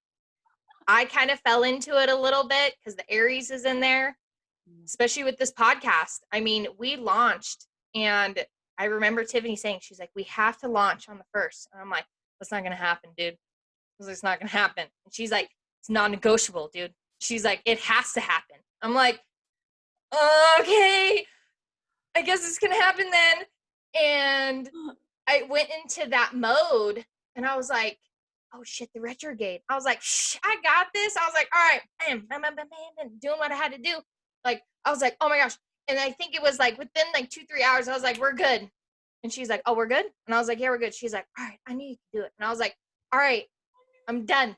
I kind of fell into it a little bit because the Aries is in there, especially with this podcast. I mean, we launched and I remember Tiffany saying, she's like, we have to launch on the 1st. And I'm like, that's not going to happen, dude. It's not going to happen. And she's like, it's non-negotiable, dude. She's like, it has to happen. I'm like, okay, I guess it's going to happen then. And I went into that mode and I was like, oh shit, the retrograde. I was like, shh, I got this. I was like, all right, bam, doing what I had to do. Like, I was like, oh my gosh. And I think it was like within like 2-3 hours, I was like, we're good. And she's like, oh, we're good? And I was like, yeah, we're good. She's like, all right, I need to do it. And I was like, all right, I'm done.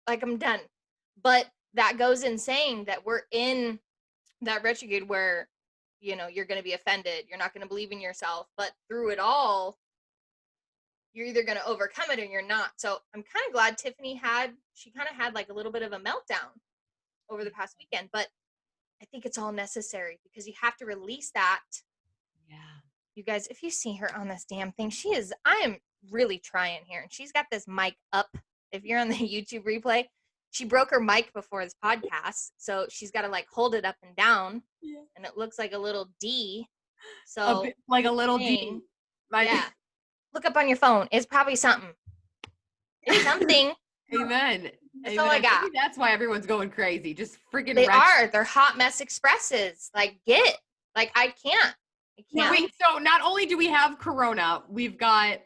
Like, I'm done. But that goes in saying that we're in that retrograde where, you know, you're going to be offended. You're not going to believe in yourself. But through it all, you're either going to overcome it or you're not. So I'm kind of glad Tiffany had like a little bit of a meltdown over the past weekend. But I think it's all necessary because you have to release that. Yeah. You guys, if you see her on this damn thing, I am really trying here. And she's got this mic up. If you're on the YouTube replay, she broke her mic before this podcast. So she's got to like hold it up and down. Yeah. And it looks like a little D. So like a little D. Yeah. Look up on your phone. It's probably something. It's something. Amen. That's all I got. Maybe that's why everyone's going crazy. Just freaking. They're hot mess expresses. Like, I can't. Wait, so not only do we have Corona, we've got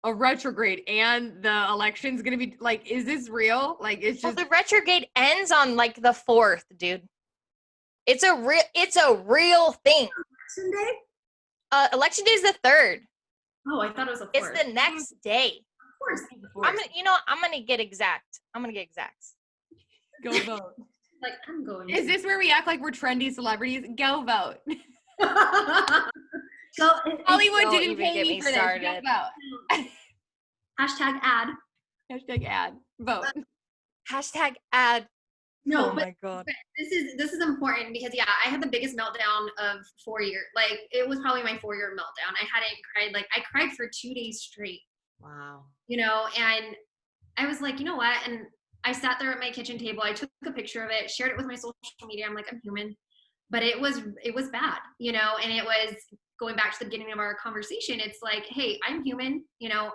a retrograde and the election's going to be like, is this real? Like, it's just. Well, the retrograde ends on like the 4th, dude. It's a real thing. Election day? Election day is the 3rd. Oh, I thought it was the 4th. It's the next day. Of course. I'm going to get exact. I'm going to get exacts. Go vote. Like, I'm going. Is this where we act like we're trendy celebrities? Go vote. Hollywood didn't pay me for this. Go vote. Hashtag ad. Hashtag ad. Vote. Hashtag ad. No, oh my God. This is important because I had the biggest meltdown of 4 years. Like, it was probably my 4-year meltdown. I hadn't cried. Like, I cried for 2 days straight. Wow. You know, and I was like, you know what? And I sat there at my kitchen table. I took a picture of it, shared it with my social media. I'm like, I'm human. But it was bad, you know, and it was going back to the beginning of our conversation. It's like, hey, I'm human, you know,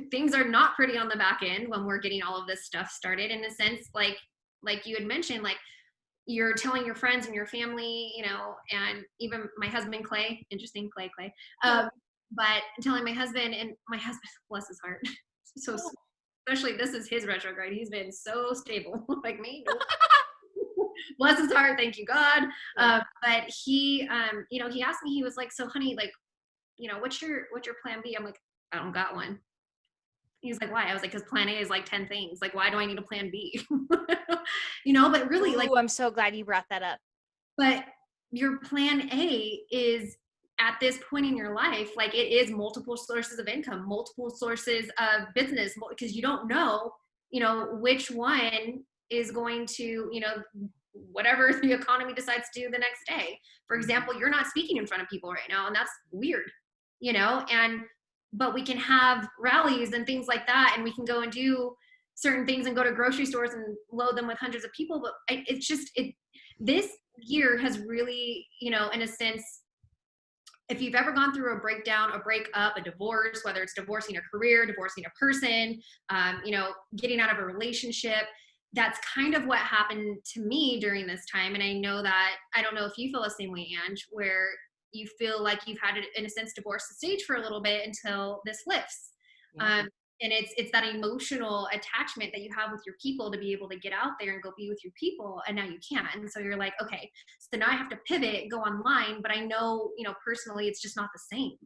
things are not pretty on the back end when we're getting all of this stuff started, in the sense, like you had mentioned, like you're telling your friends and your family, you know, and even my husband, Clay, interesting, Clay, but telling my husband, and my husband, bless his heart, so especially this is his retrograde. He's been so stable, like me. Nope. Bless his heart, thank you, God. But he, you know, he asked me, he was like, so honey, like, you know, what's your plan B? I'm like, I don't got one. He's like, why? I was like, because plan A is like 10 things. Like, why do I need a plan B? You know, but really, like, I'm so glad you brought that up. but your plan A is, at this point in your life, like, it is multiple sources of income, multiple sources of business, because you don't know, you know, which one is going to, you know, whatever the economy decides to do the next day. For example, you're not speaking in front of people right now, and that's weird, you know, but we can have rallies and things like that, and we can go and do certain things and go to grocery stores and load them with hundreds of people. But it's just, this year has really, you know, in a sense, if you've ever gone through a breakdown, a breakup, a divorce, whether it's divorcing a career, divorcing a person, you know, getting out of a relationship, that's kind of what happened to me during this time. And I know that, I don't know if you feel the same way, Ange, where you feel like you've had, in a sense, divorced the stage for a little bit until this lifts. Yeah. And it's that emotional attachment that you have with your people to be able to get out there and go be with your people, and now you can't. And so you're like, okay, so now I have to pivot, go online, but I know, you know, personally, it's just not the same.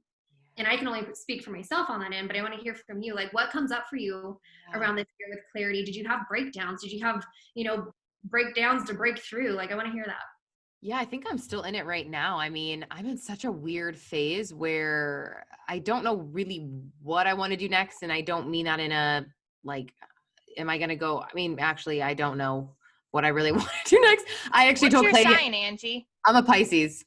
And I can only speak for myself on that end, but I want to hear from you. Like, what comes up for you around this year with clarity? Did you have breakdowns? Did you have, you know, breakdowns to break through? Like, I want to hear that. Yeah, I think I'm still in it right now. I mean, I'm in such a weird phase where I don't know really what I want to do next. And I don't mean that in a, like, am I going to go? I mean, actually, I don't know what I really want to do next. I actually told Clay. What's your sign, Angie? I'm a Pisces.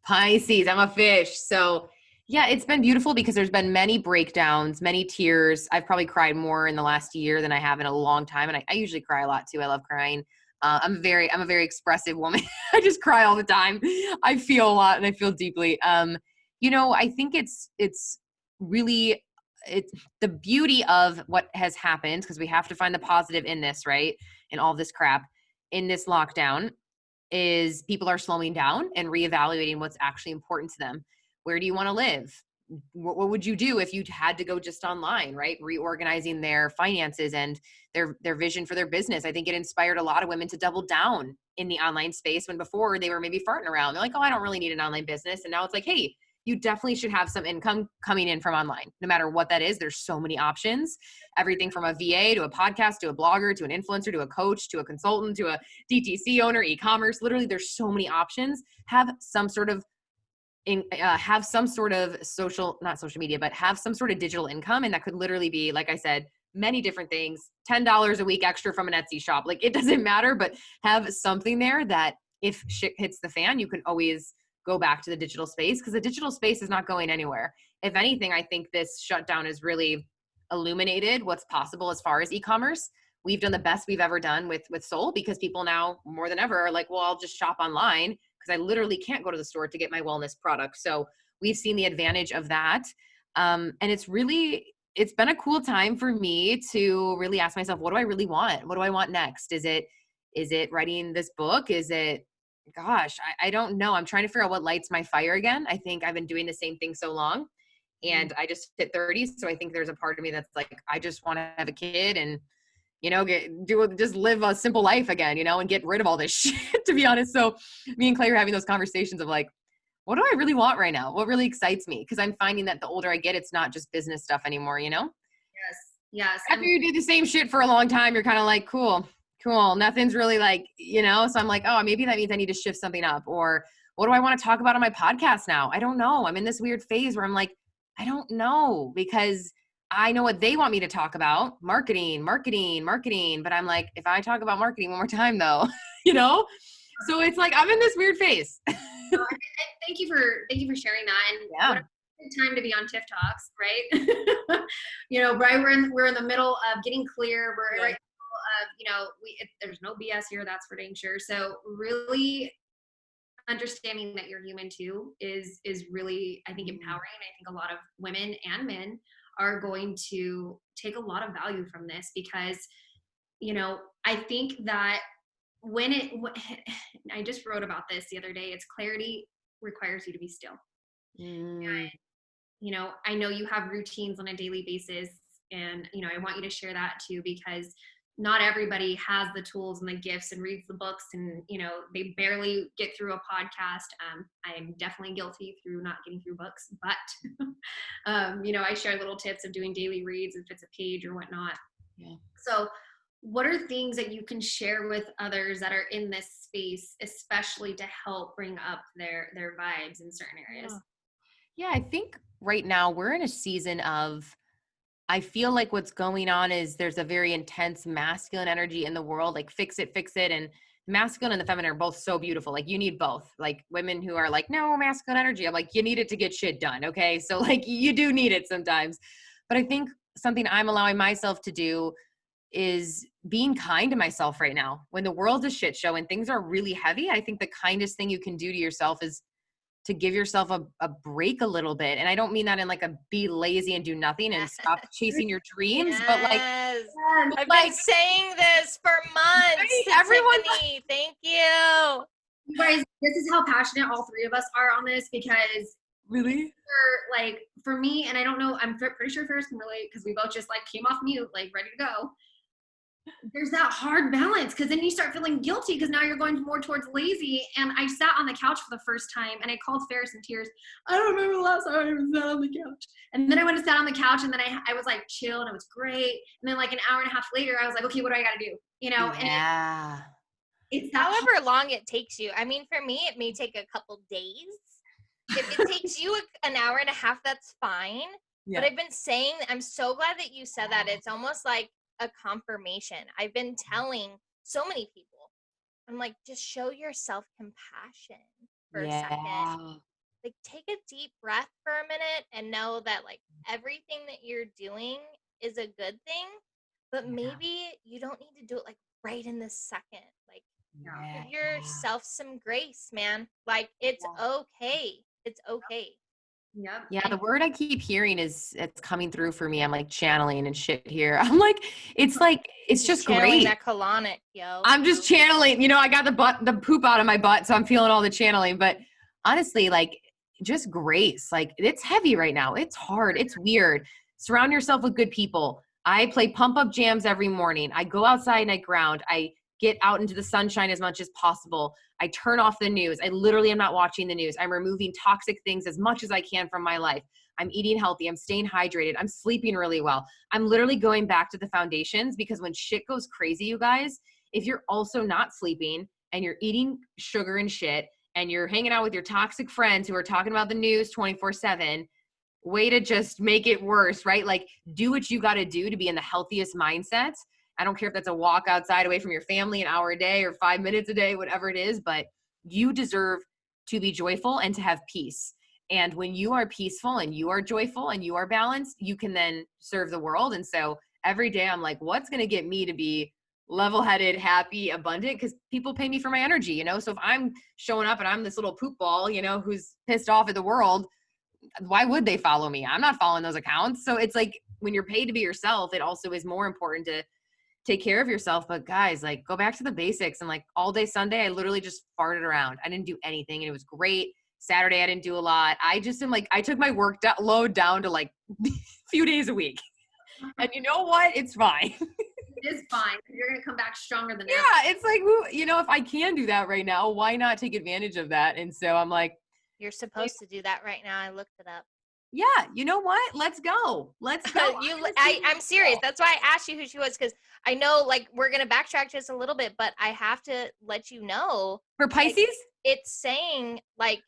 Pisces. I'm a fish. So yeah, it's been beautiful because there's been many breakdowns, many tears. I've probably cried more in the last year than I have in a long time. And I usually cry a lot too. I love crying. I'm a very expressive woman. I just cry all the time. I feel a lot and I feel deeply. You know, I think it's really, it's the beauty of what has happened, because we have to find the positive in this, right? In all this crap, in this lockdown, is people are slowing down and reevaluating what's actually important to them. Where do you want to live? What would you do if you had to go just online, right? Reorganizing their finances and their vision for their business. I think it inspired a lot of women to double down in the online space, when before they were maybe farting around. They're like, oh, I don't really need an online business. And now it's like, hey, you definitely should have some income coming in from online, no matter what that is. There's so many options, everything from a VA to a podcast, to a blogger, to an influencer, to a coach, to a consultant, to a DTC owner, e-commerce. Literally, there's so many options. Have some sort of social, not social media, but have some sort of digital income. And that could literally be, like I said, many different things, $10 a week extra from an Etsy shop. Like, it doesn't matter, but have something there that if shit hits the fan, you can always go back to the digital space, because the digital space is not going anywhere. If anything, I think this shutdown has really illuminated what's possible as far as e-commerce. We've done the best we've ever done with Soul, because people now more than ever are like, well, I'll just shop online, because I literally can't go to the store to get my wellness product. So we've seen the advantage of that. And it's been a cool time for me to really ask myself, what do I really want? What do I want next? Is it writing this book? Is it, gosh, I don't know. I'm trying to figure out what lights my fire again. I think I've been doing the same thing so long, and I just hit 30. So I think there's a part of me that's like, I just want to have a kid and, you know, just live a simple life again, you know, and get rid of all this shit, to be honest. So me and Clay are having those conversations of like, what do I really want right now? What really excites me? Because I'm finding that the older I get, it's not just business stuff anymore, you know? Yes. After you do the same shit for a long time, you're kind of like, cool. Nothing's really like, you know? So I'm like, oh, maybe that means I need to shift something up. Or what do I want to talk about on my podcast now? I don't know. I'm in this weird phase where I'm like, I don't know, because I know what they want me to talk about, marketing. But I'm like, if I talk about marketing one more time though, you know? So it's like, I'm in this weird phase. Thank you for sharing that. And yeah. what I'm good time to be on Tiff Talks, right? Right, we're in the middle of getting clear. We're right in the middle of, there's no BS here, that's for dang sure. So really understanding that you're human too is really, I think, empowering. I think a lot of women and men are going to take a lot of value from this because, I think that I just wrote about this the other day. It's clarity requires you to be still. And, I know you have routines on a daily basis, and, I want you to share that too, because not everybody has the tools and the gifts and reads the books and, they barely get through a podcast. I'm definitely guilty through not getting through books, but, I share little tips of doing daily reads if it's a page or whatnot. Yeah. So what are things that you can share with others that are in this space, especially to help bring up their vibes in certain areas? Yeah, I think right now we're in a season of, I feel like what's going on is there's a very intense masculine energy in the world, like fix it. And masculine and the feminine are both so beautiful. Like you need both. Like women who are like, no, masculine energy. I'm like, you need it to get shit done. Okay. So like you do need it sometimes. But I think something I'm allowing myself to do is being kind to myself right now. When the world's a shit show and things are really heavy, I think the kindest thing you can do to yourself is to give yourself a break a little bit. And I don't mean that in like a be lazy and do nothing and stop chasing your dreams, but like, I've been saying this for months. Right? Everyone's Tiffany, thank you. You guys, this is how passionate all three of us are on this, because really, like for me, and I don't know, I'm pretty sure Ferris can relate because we both just like came off mute, like ready to go. There's that hard balance, because then you start feeling guilty because now you're going more towards lazy. And I sat on the couch for the first time and I called Ferris in tears. I don't remember the last time I ever sat on the couch. And then I went and sat on the couch, and then I was like chill, and it was great. And then like an hour and a half later, I was like, okay, what do I got to do? Yeah. And it's that however long it takes you. I mean, for me, it may take a couple days. If it takes you an hour and a half, that's fine. Yeah. But I've been saying, I'm so glad that you said that. It's almost like a confirmation. I've been telling so many people, I'm like, just show yourself compassion for a second. Like, take a deep breath for a minute and know that like everything that you're doing is a good thing, but maybe you don't need to do it like right in this second. Like, give yourself some grace, man. Like, it's okay. It's okay. Yep. Yeah, the word I keep hearing is, it's coming through for me. I'm like channeling and shit here. I'm like, it's just channeling great. That colonic, yo. I'm just channeling, I got the poop out of my butt, so I'm feeling all the channeling. But honestly, like, just grace. Like, it's heavy right now. It's hard. It's weird. Surround yourself with good people. I play pump up jams every morning. I go outside and I ground. I get out into the sunshine as much as possible. I turn off the news. I literally am not watching the news. I'm removing toxic things as much as I can from my life. I'm eating healthy. I'm staying hydrated. I'm sleeping really well. I'm literally going back to the foundations, because when shit goes crazy, you guys, if you're also not sleeping and you're eating sugar and shit and you're hanging out with your toxic friends who are talking about the news 24/7, way to just make it worse, right? Like, do what you got to do to be in the healthiest mindset. I don't care if that's a walk outside away from your family, an hour a day or 5 minutes a day, whatever it is, but you deserve to be joyful and to have peace. And when you are peaceful and you are joyful and you are balanced, you can then serve the world. And so every day I'm like, what's going to get me to be level-headed, happy, abundant? Because people pay me for my energy, So if I'm showing up and I'm this little poop ball, who's pissed off at the world, why would they follow me? I'm not following those accounts. So it's like, when you're paid to be yourself, it also is more important to take care of yourself. But guys, like, go back to the basics. And like all day Sunday, I literally just farted around. I didn't do anything and it was great. Saturday, I didn't do a lot. I just am like, I took my work load down to like a few days a week. And you know what? It's fine. It is fine. You're going to come back stronger than ever. Yeah. It's like, if I can do that right now, why not take advantage of that? And so I'm like, you're supposed to do that right now. I looked it up. Yeah, you know what? Let's go. Let's go. I'm serious. That's why I asked you who she was, because I know, like, we're gonna backtrack just a little bit, but I have to let you know. For Pisces, like, it's saying like,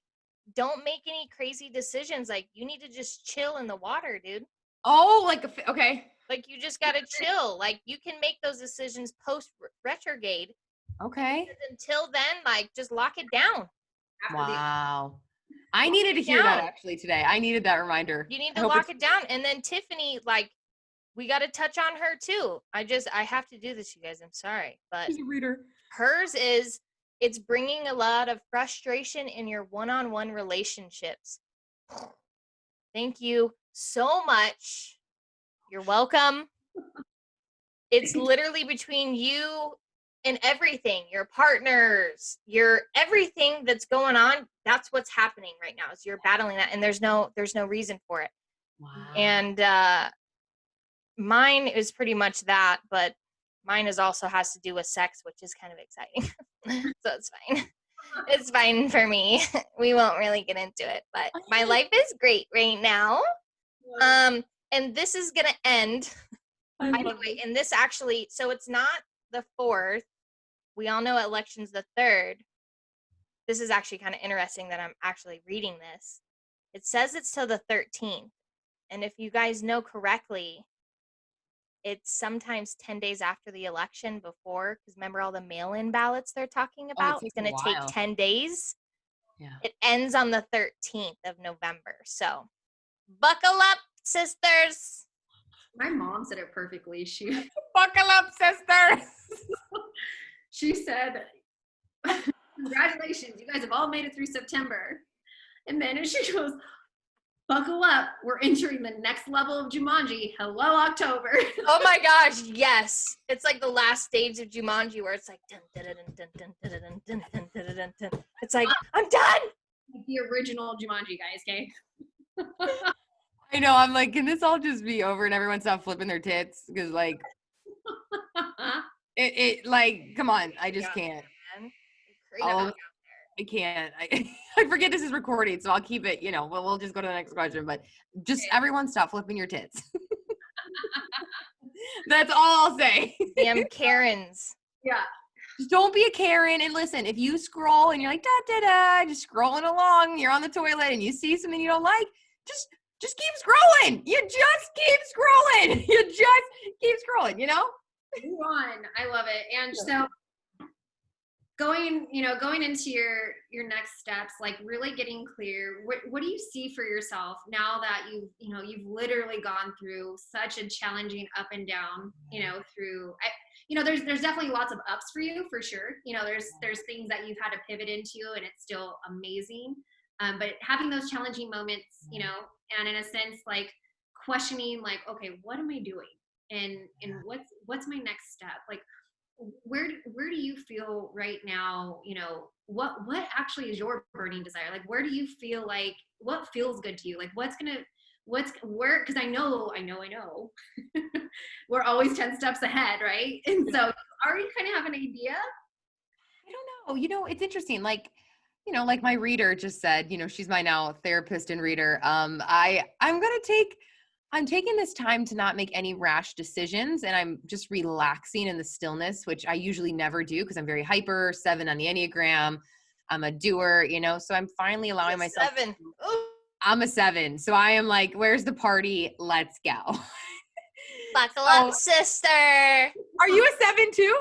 don't make any crazy decisions. Like, you need to just chill in the water, dude. Oh, like okay. Like, you just gotta chill. Like, you can make those decisions post retrograde. Okay. Until then, like, just lock it down. Wow. I needed to hear that actually today. I needed that reminder. You need to lock it down. And then Tiffany, like, we got to touch on her too. I have to do this, you guys. I'm sorry, but she's a reader. Hers is, it's bringing a lot of frustration in your one-on-one relationships. Thank you so much. You're welcome. It's literally between you and everything, your partners, your everything that's going on. That's what's happening right now is you're battling that, and there's no reason for it. Wow. And mine is pretty much that, but mine is also has to do with sex, which is kind of exciting. So it's fine. It's fine for me. We won't really get into it, but my life is great right now. And this is gonna end. By the way, and this actually, so it's not the 4th. We all know election's the 3rd. This is actually kind of interesting that I'm actually reading this. It says it's till the 13th. And if you guys know correctly, it's sometimes 10 days after the election before, because remember all the mail-in ballots they're talking about? It's going to take 10 days. Yeah. It ends on the 13th of November. So buckle up, sisters. My mom said it perfectly. She buckle up, sisters. She said, congratulations, you guys have all made it through September. And then she goes, buckle up, we're entering the next level of Jumanji. Hello, October. Oh my gosh, yes. It's like the last stage of Jumanji where it's like, dun, dun, dun, dun, dun, dun, dun, dun, dun, dun, dun, dun. It's like, I'm done. The original Jumanji, guys, okay? I know, I'm like, can this all just be over and everyone stop flipping their tits? Because, like, it like, come on, I just can't. I can't. I forget this is recording, so I'll keep it, we'll just go to the next question, but just everyone stop flipping your tits. That's all I'll say. Damn Karens. Yeah. Just don't be a Karen. And listen, if you scroll and you're like, da, da, da, just scrolling along, you're on the toilet and you see something you don't like, just keep scrolling. You just keep scrolling. You just keep scrolling, Move on. I love it. And so going into your next steps, like really getting clear, what do you see for yourself now that you've literally gone through such a challenging up and down, there's definitely lots of ups for you for sure. There's things that you've had to pivot into and it's still amazing. But having those challenging moments, and in a sense, like questioning, like, okay, what am I doing? And what's my next step? Like, where do you feel right now? What actually is your burning desire? Like, where do you feel like, what feels good to you? Like, because I know we're always 10 steps ahead, right? And so already kind of have an idea. I don't know. It's interesting. Like, like my reader just said, she's my now therapist and reader. I'm taking this time to not make any rash decisions, and I'm just relaxing in the stillness, which I usually never do because I'm very hyper, 7 on the Enneagram. I'm a doer, so I'm finally allowing myself. 7. I'm a 7. So I am like, where's the party? Let's go. Buckle up, sister. Are you a 7 too?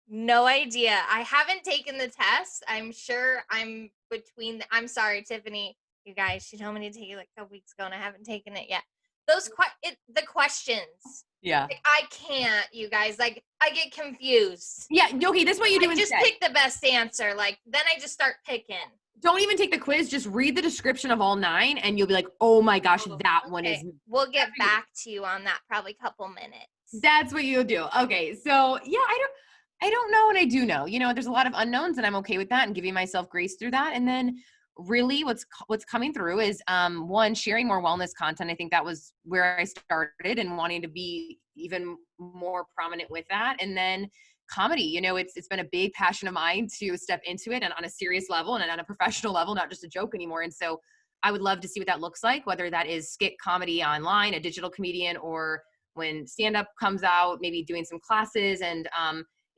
No idea. I haven't taken the test. I'm sure I'm between. I'm sorry, Tiffany. You guys, she told me to take it like a couple weeks ago, and I haven't taken it yet. The questions. Yeah. Like, I can't, you guys. Like, I get confused. Yeah. Okay, this is what you do instead. Just pick the best answer. Like, then I just start picking. Don't even take the quiz. Just read the description of all 9, and you'll be like, oh my gosh, that one is. We'll get back to you on that probably a couple minutes. That's what you'll do. Okay, so yeah, I don't know, and I do know. There's a lot of unknowns, and I'm okay with that, and giving myself grace through that. And then really what's coming through is one, sharing more wellness content. I think that was where I started and wanting to be even more prominent with that. And then comedy, it's been a big passion of mine to step into it and on a serious level and on a professional level, not just a joke anymore. And so I would love to see what that looks like, whether that is skit comedy online, a digital comedian, or when stand-up comes out, maybe doing some classes. And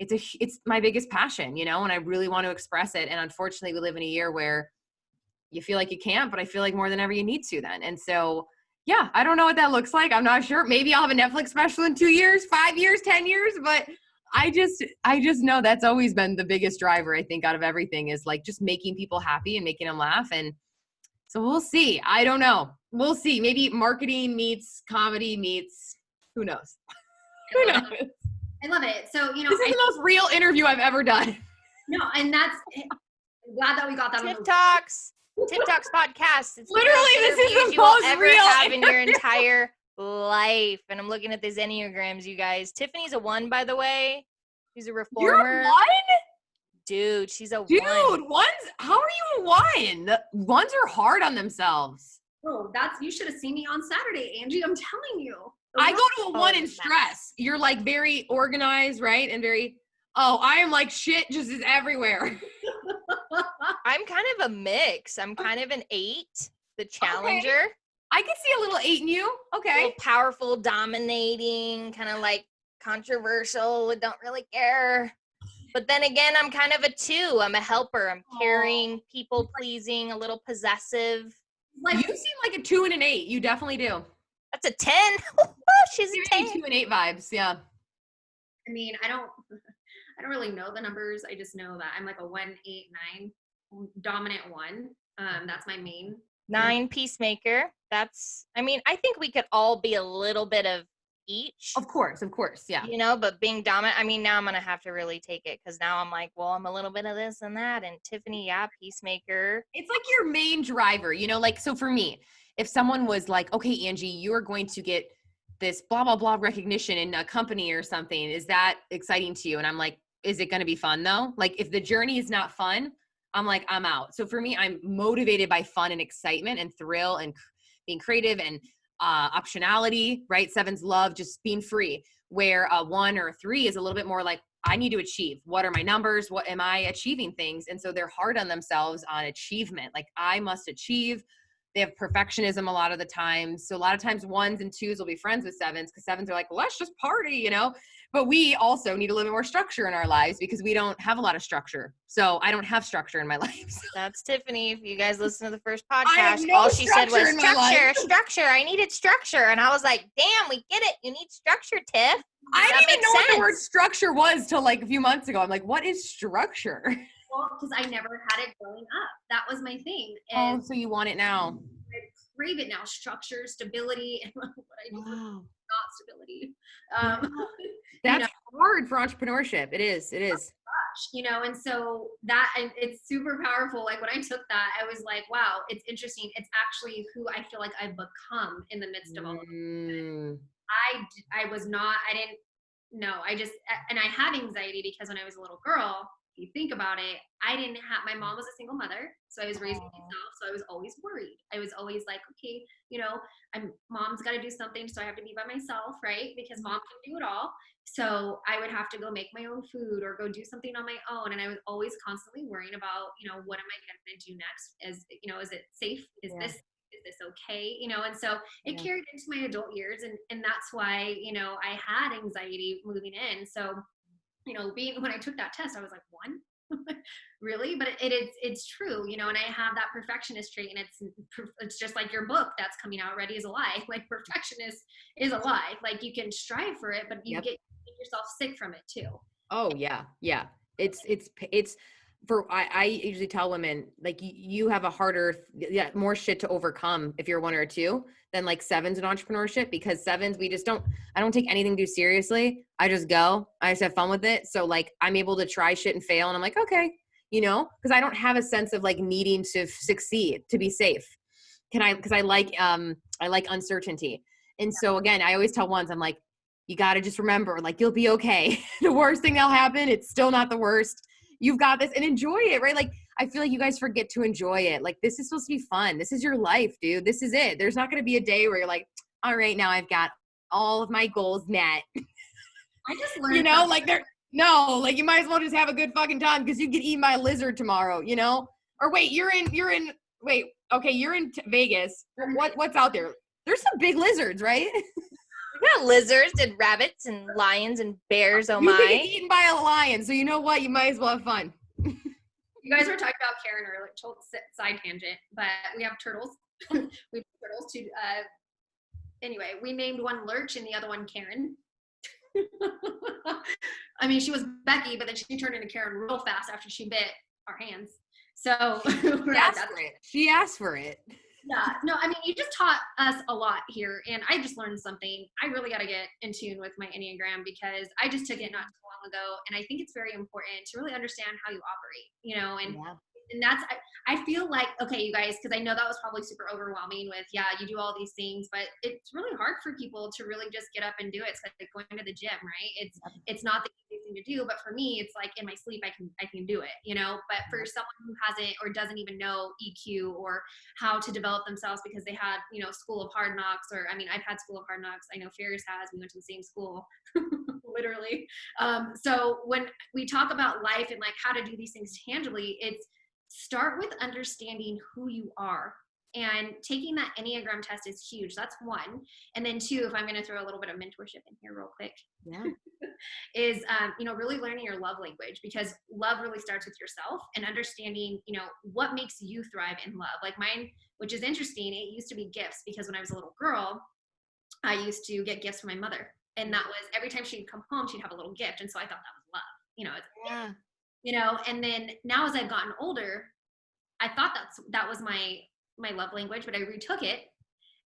it's my biggest passion, and I really want to express it. And unfortunately, we live in a year where you feel like you can't, but I feel like more than ever you need to then. And so, yeah, I don't know what that looks like. I'm not sure. Maybe I'll have a Netflix special in 2 years, 5 years, 10 years, but I just know that's always been the biggest driver, I think, out of everything is like just making people happy and making them laugh. And So we'll see. I don't know. We'll see. Maybe marketing meets comedy meets, who knows? Who knows? I love it. So, this is the most real interview I've ever done. No, and that's, I'm glad that we got that. Tiff Talks podcast. It's Literally, the this is interviews the you will most ever real have in your entire life. And I'm looking at these Enneagrams, you guys. Tiffany's a 1, by the way. She's a reformer. You're a 1? Dude, she's a 1. Dude, ones, how are you a 1? The ones are hard on themselves. Oh, you should have seen me on Saturday, Angie. I'm telling you. I go to a 1 in stress. You're like very organized, right? And very, I am like shit just is everywhere. I'm kind of a mix. I'm kind of an 8, the challenger. Okay. I can see a little 8 in you. Okay. A little powerful, dominating, kind of like controversial, don't really care. But then again, I'm kind of a 2. I'm a helper. I'm caring, people pleasing, a little possessive. Like, you seem like a 2 and an 8. You definitely do. That's a 10. She's a 10. 2 and 8 vibes. Yeah. I mean, I don't really know the numbers. I just know that I'm like a 1, 8, 9, dominant 1. That's my main. 9 peacemaker. I think we could all be a little bit of each. Of course. Yeah. But being dominant, now I'm going to have to really take it because now I'm like, well, I'm a little bit of this and that. And Tiffany, yeah, peacemaker. It's like your main driver, like, so for me, if someone was like, okay, Angie, you are going to get this blah, blah, blah recognition in a company or something. Is that exciting to you? And I'm like, is it going to be fun though? Like if the journey is not fun, I'm like, I'm out. So for me, I'm motivated by fun and excitement and thrill and being creative and optionality, right? 7s love just being free, where a 1 or a 3 is a little bit more like, I need to achieve. What are my numbers? What am I achieving things? And so they're hard on themselves on achievement. Like I must achieve. They have perfectionism a lot of the time. So a lot of times 1s and 2s will be friends with 7s because 7s are like, well, let's just party, But we also need a little bit more structure in our lives because we don't have a lot of structure. So I don't have structure in my life. So. That's Tiffany. If you guys listen to the first podcast, all she said was structure. I needed structure. And I was like, damn, we get it. You need structure, Tiff. I didn't even know what the word structure was till like a few months ago. I'm like, what is structure? Well, because I never had it growing up. That was my thing. And so you want it now. I crave it now. Structure, stability, and what I need not stability. That's hard for entrepreneurship. It is. And so and it's super powerful. Like when I took that, I was like, wow, it's interesting. It's actually who I feel like I've become in the midst of all of it. And I had anxiety because when I was a little girl, if you think about it, my mom was a single mother, so I was raising myself, so I was always worried. I was always like, okay, mom's got to do something, so I have to be by myself, right? Because mom can do it all. So I would have to go make my own food or go do something on my own. And I was always constantly worrying about, what am I going to do next? Is it safe? Is this okay? And so it carried into my adult years. And that's why, I had anxiety moving in. So, when I took that test, I was like, 1? Really? But it's true, and I have that perfectionist trait, and it's just like your book that's coming out, Ready is a Lie. Like perfectionist is a lie. Like you can strive for it, but you get yourself sick from it too. Oh yeah. Yeah. It's I usually tell women, like you have a harder, more shit to overcome if you're 1 or 2 than like 7s in entrepreneurship, because 7s, I don't take anything too seriously. I just go, I just have fun with it. So like I'm able to try shit and fail. And I'm like, okay, because I don't have a sense of like needing to succeed to be safe. Because I like uncertainty. And so again, I always tell 1s, I'm like, you got to just remember, like, you'll be okay. The worst thing that'll happen, it's still not the worst. You've got this, and enjoy it, right? Like, I feel like you guys forget to enjoy it. Like, this is supposed to be fun. This is your life, dude. This is it. There's not going to be a day where you're like, all right, now I've got all of my goals met. I just learned, you might as well just have a good fucking time because you get eaten by a lizard tomorrow, Or wait, you're in Vegas. What's out there? There's some big lizards, right? We got lizards and rabbits and lions and bears. Oh my! You get eaten by a lion, so you know what? You might as well have fun. You guys were talking about Karen earlier, side tangent, but we have turtles. We have turtles too. Anyway, we named one Lurch and the other one Karen. I mean, she was Becky, but then she turned into Karen real fast after she bit our hands. So she asked for it. Yeah, no, I mean, you just taught us a lot here, and I just learned something. I really got to get in tune with my Enneagram because I just took it not too long ago, and I think it's very important to really understand how you operate, and that's, I feel like, okay, you guys, because I know that was probably super overwhelming with, you do all these things, but it's really hard for people to really just get up and do it. It's like going to the gym, right? It's not the easiest thing to do, but for me, it's like in my sleep, I can do it, but for someone who hasn't or doesn't even know EQ or how to develop themselves because they had, School of Hard Knocks, or, I mean, I've had School of Hard Knocks. I know Ferris has, we went to the same school, literally. So when we talk about life and like how to do these things tangibly, it's start with understanding who you are, and taking that Enneagram test is huge. That's one. And then two, if I'm going to throw a little bit of mentorship in here real quick, is, really learning your love language, because love really starts with yourself and understanding, what makes you thrive in love. Like mine, which is interesting, it used to be gifts, because when I was a little girl, I used to get gifts from my mother. And that was every time she'd come home, she'd have a little gift. And so I thought that was love, and then now as I've gotten older, I thought that was my love language, but I retook it,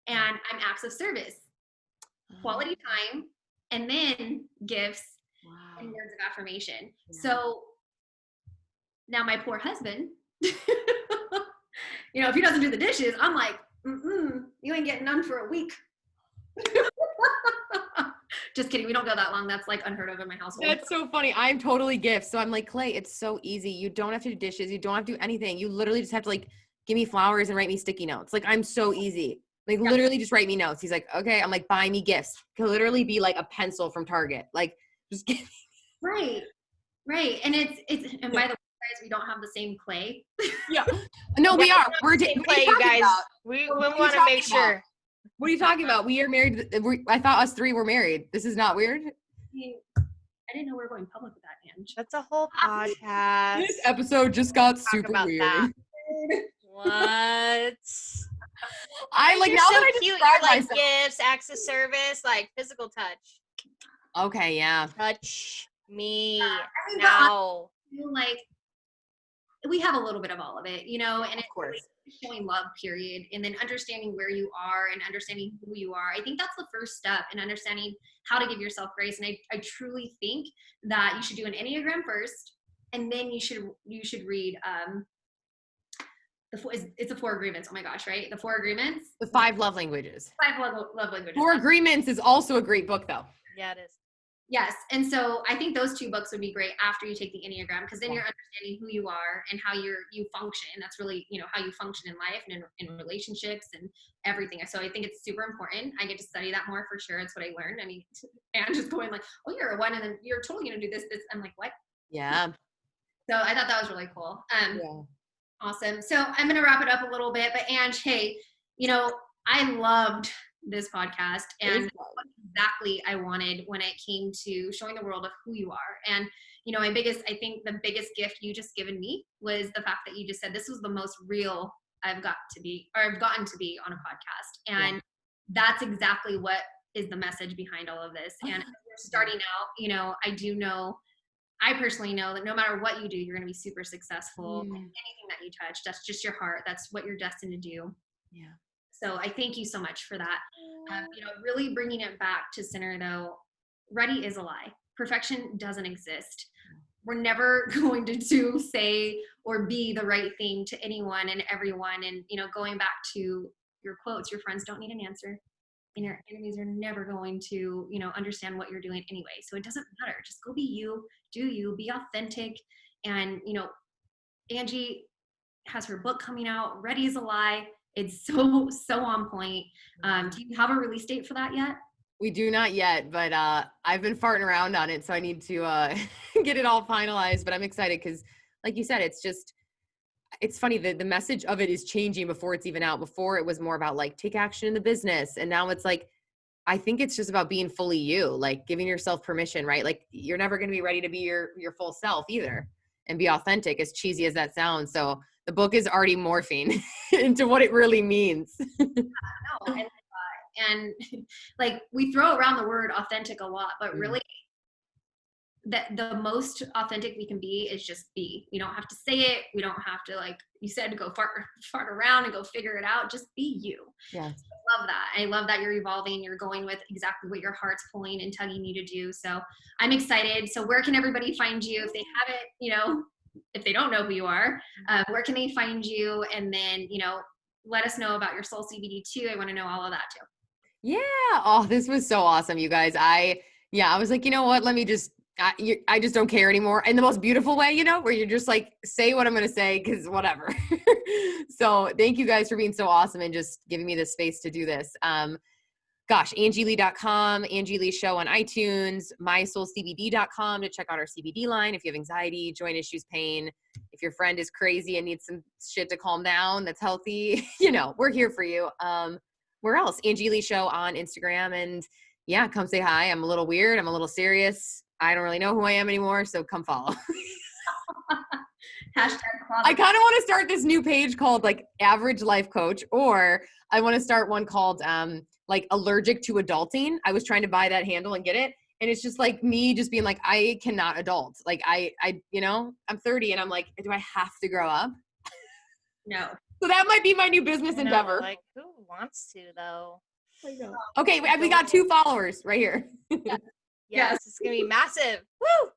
and I'm acts of service, quality time, and then gifts and words of affirmation. So now my poor husband, if he doesn't do the dishes, I'm like, you ain't getting none for a week. Just kidding. We don't go that long. That's like unheard of in my household. That's so funny. I'm totally gifts. So I'm like, Clay, it's so easy. You don't have to do dishes. You don't have to do anything. You literally just have to like give me flowers and write me sticky notes. Like I'm so easy. Like literally just write me notes. He's like, okay. I'm like, buy me gifts. Could literally be like a pencil from Target. Like just give me. Right. And it's and by the way, guys, we don't have the same Clay. No, we are. We're Clay, you guys. We want to make sure. What are you talking about? We are married. I thought us three were married. This is not weird. I didn't know we were going public with that, Ange. That's a whole podcast. This episode just got super weird. That. What? I like, you're now so that I cute. describe You're like myself. gifts, acts of service, like physical touch. Okay, yeah. Touch me I now. Like, we have a little bit of all of it, and of course. It's showing love, period. And then understanding where you are and understanding who you are. I think that's the first step in understanding how to give yourself grace. And I truly think that you should do an Enneagram first, and then you should read it's the 4 agreements. Oh my gosh, right? The 4 agreements. The 5 love languages. 5 love languages. 4 agreements is also a great book though. Yeah, it is. Yes. And so I think those 2 books would be great after you take the Enneagram, because then you're understanding who you are and how you function. That's really, how you function in life and in relationships and everything. So I think it's super important. I get to study that more for sure. It's what I learned. I mean, and I'm just going like, oh, you're a 1, and then you're totally going to do this. I'm like, what? Yeah. So I thought that was really cool. Awesome. So I'm going to wrap it up a little bit, but Ange, hey, I loved this podcast and what exactly I wanted when it came to showing the world of who you are. And, I think the biggest gift you just given me was the fact that you just said, this was the most real I've gotten to be on a podcast. And that's exactly what is the message behind all of this. And as we're starting out, I personally know that no matter what you do, you're going to be super successful. Anything that you touch, that's just your heart. That's what you're destined to do. Yeah. So I thank you so much for that. Really bringing it back to center though, ready is a lie. Perfection doesn't exist. We're never going to say or be the right thing to anyone and everyone. And, going back to your quotes, your friends don't need an answer. And your enemies are never going to, understand what you're doing anyway. So it doesn't matter. Just go be you, do you, be authentic. And, Angie has her book coming out, Ready is a Lie. It's so on point. Do you have a release date for that yet? We do not yet, but I've been farting around on it. So I need to get it all finalized, but I'm excited because like you said, it's funny that the message of it is changing before it's even out. Before it was more about like take action in the business. And now it's like, I think it's just about being fully you, like giving yourself permission, right? Like you're never going to be ready to be your full self either and be authentic, as cheesy as that sounds. So the book is already morphing into what it really means. And like we throw around the word authentic a lot, but really that the most authentic we can be is just be. We don't have to say it. We don't have to, like you said, go fart around and go figure it out. Just be you. Yeah. So I love that. I love that you're evolving. You're going with exactly what your heart's pulling and tugging you to do. So I'm excited. So where can everybody find you if they haven't, if they don't know who you are, where can they find you? And then, let us know about your Soul CBD too. I want to know all of that too. Yeah. Oh, this was so awesome, you guys. I was like, you know what? Let me just, I just don't care anymore in the most beautiful way, where you're just like, say what I'm going to say, because whatever. So thank you guys for being so awesome and just giving me the space to do this. AngieLee.com, Angie Lee Show on iTunes, mysoulcbd.com to check out our CBD line. If you have anxiety, joint issues, pain, if your friend is crazy and needs some shit to calm down, that's healthy, we're here for you. Where else? Angie Lee Show on Instagram. And yeah, come say hi. I'm a little weird. I'm a little serious. I don't really know who I am anymore. So come follow. I kind of want to start this new page called like Average Life Coach, or I want to start one called like Allergic to Adulting. I was trying to buy that handle and get it. And it's just like me just being like, I cannot adult. Like I'm 30 and I'm like, do I have to grow up? No. So that might be my new business endeavor. Like, who wants to though? Okay, we got 2 followers right here. Yes, it's gonna be massive. Woo!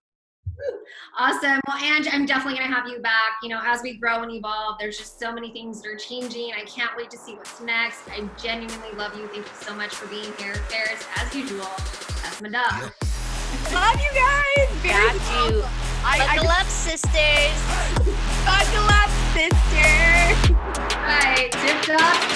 Awesome. Well, Ange, I'm definitely going to have you back. As we grow and evolve, there's just so many things that are changing. I can't wait to see what's next. I genuinely love you. Thank you so much for being here. Ferris, as usual, that's my dog. Love you guys. Got you. Buckle up, sisters. Buckle up, sisters. All right. Tiff up.